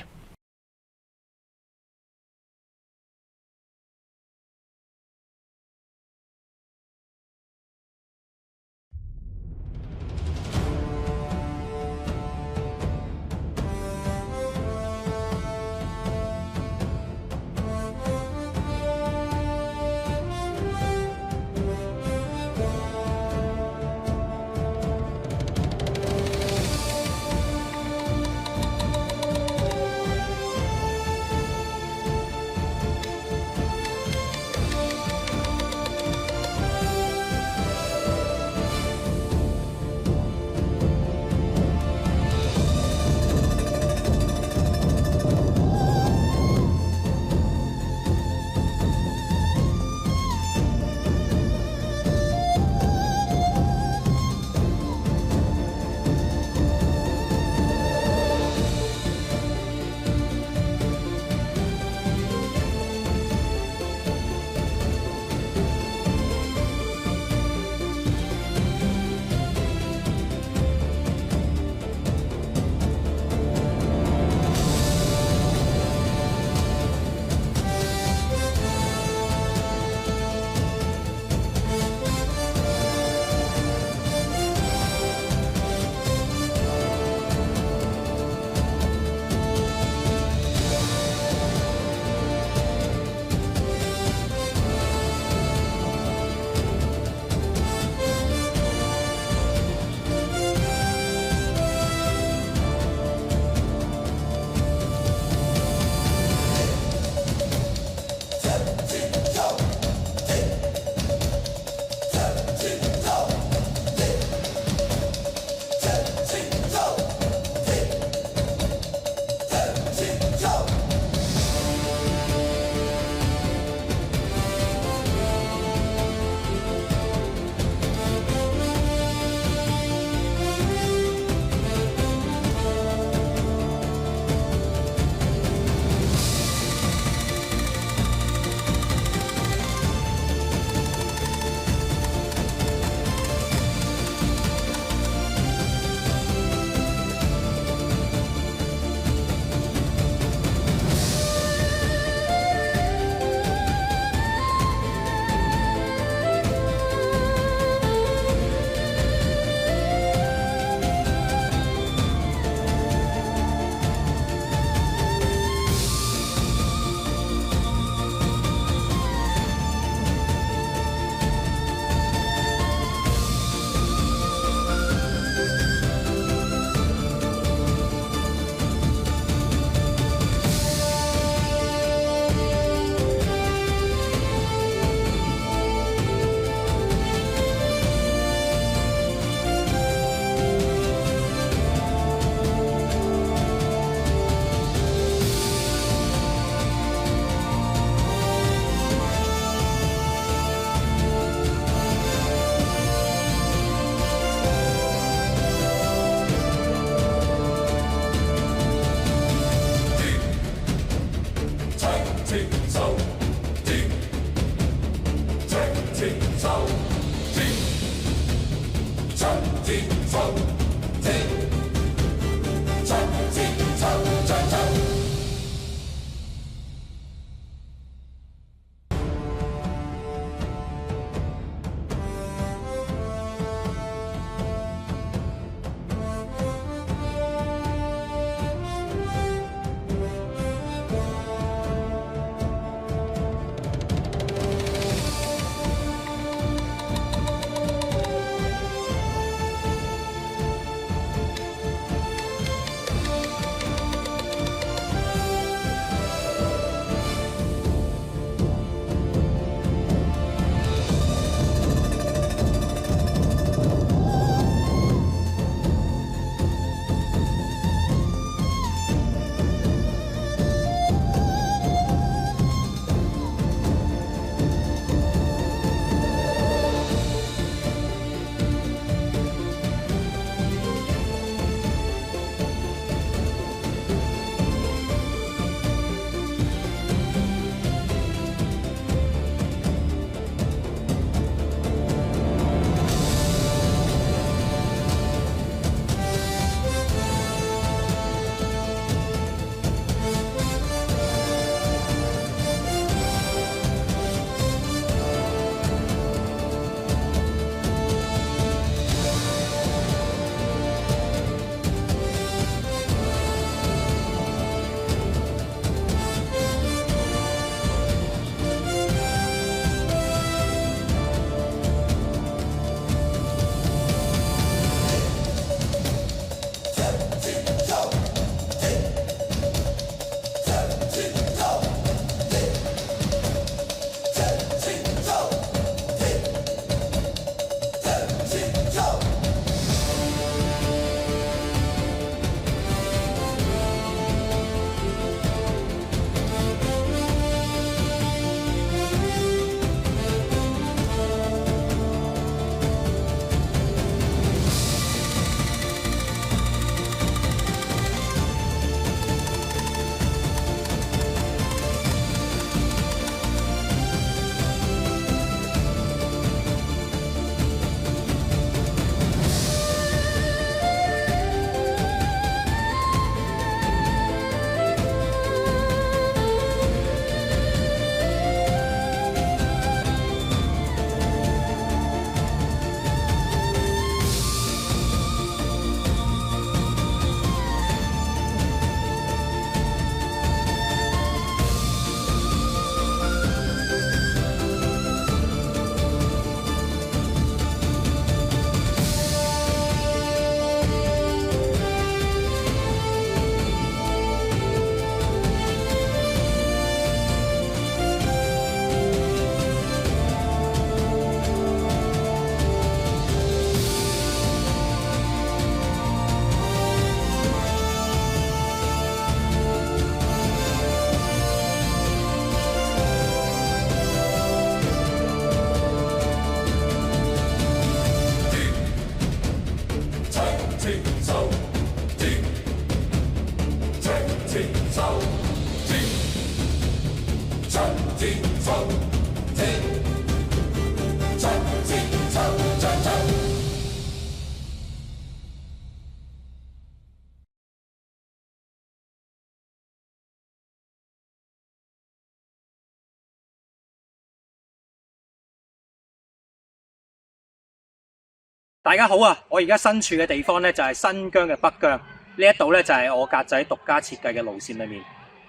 大家好啊！我而家身處嘅地方呢，就係新疆嘅北疆，呢一度呢，就係我格仔獨家設計嘅路線裏面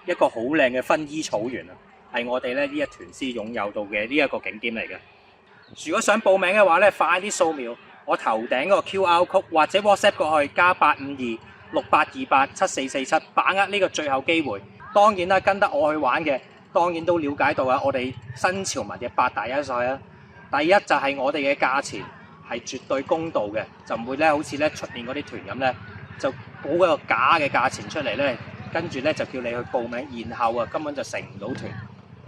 一個好靚嘅薰衣草原啊，係我哋呢一團師擁有到嘅呢一個景點嚟嘅。如果想報名嘅話呢，快啲掃描我頭頂嗰個 QR code 或者 WhatsApp 過去+85268287447，把握呢個最後機會。當然啦，跟得我去玩嘅，當然都了解到啊，我哋新潮文嘅8大優勢啊。第一就係我哋嘅價錢係絕對公道嘅，就唔會咧好似咧出面嗰啲團咁咧，就報一個假嘅價錢出嚟咧，跟住咧就叫你去報名，然後啊根本就成唔到團，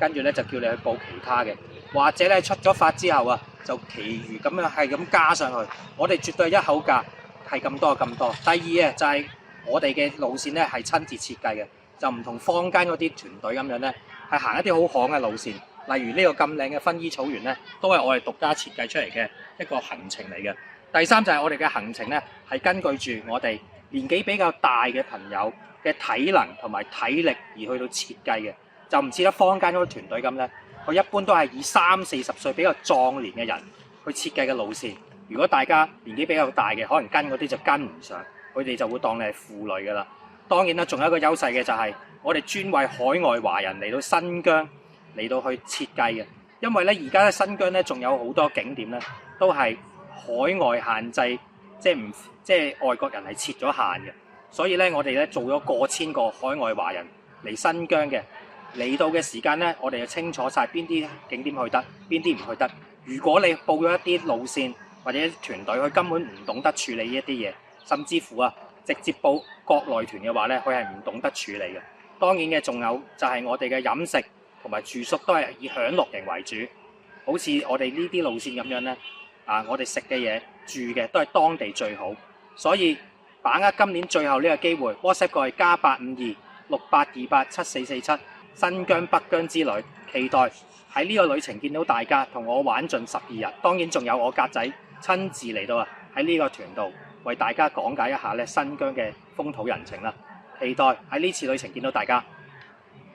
跟住咧就叫你去報其他嘅，或者咧出咗發之後啊，就其餘咁樣係咁加上去，我哋絕對一口價係咁多咁多。第二啊就係我哋嘅路線咧係親自設計嘅，就唔同坊間嗰啲團隊咁樣咧，係行一啲好巷嘅路線。例如呢個咁靚嘅薰衣草原呢，都係我哋獨家設計出嚟嘅一個行程嚟嘅。第三就係我哋嘅行程呢，係根據住我哋年紀比較大嘅朋友嘅體能同埋體力而去到設計嘅，就唔似得坊間嗰啲團隊咁呢，佢一般都係以30-40歲比較壯年嘅人去設計嘅路線。如果大家年紀比較大嘅，可能跟嗰啲就跟唔上，佢哋就會當你係婦女噶啦。當然啦，仲有一個優勢嘅就係我哋專為海外華人嚟到新疆嚟到去設計嘅，因為咧而家咧新疆咧仲有好多景點咧都係海外限制，即係外國人係設咗限嘅，所以咧我哋咧做咗過千個海外華人嚟新疆嘅，嚟到嘅時間咧我哋就清楚晒邊啲景點去得，邊啲唔去得。如果你報咗一啲路線或者團隊，佢根本唔懂得處理呢一啲嘢，甚至乎啊直接報國內團嘅話咧，佢係唔懂得處理嘅。當然嘅仲有就係我哋嘅飲食同埋住宿都係以享樂型為主，好似我哋呢啲路線咁樣呢，我哋食嘅嘢、住嘅都係當地最好，所以把握今年最後呢個機會 ，WhatsApp 過去+85268287447，新疆北疆之旅，期待喺呢個旅程見到大家，同我玩盡12日。當然仲有我格仔親自嚟到喺呢個團度為大家講解一下咧新疆嘅風土人情啦，期待喺呢次旅程見到大家。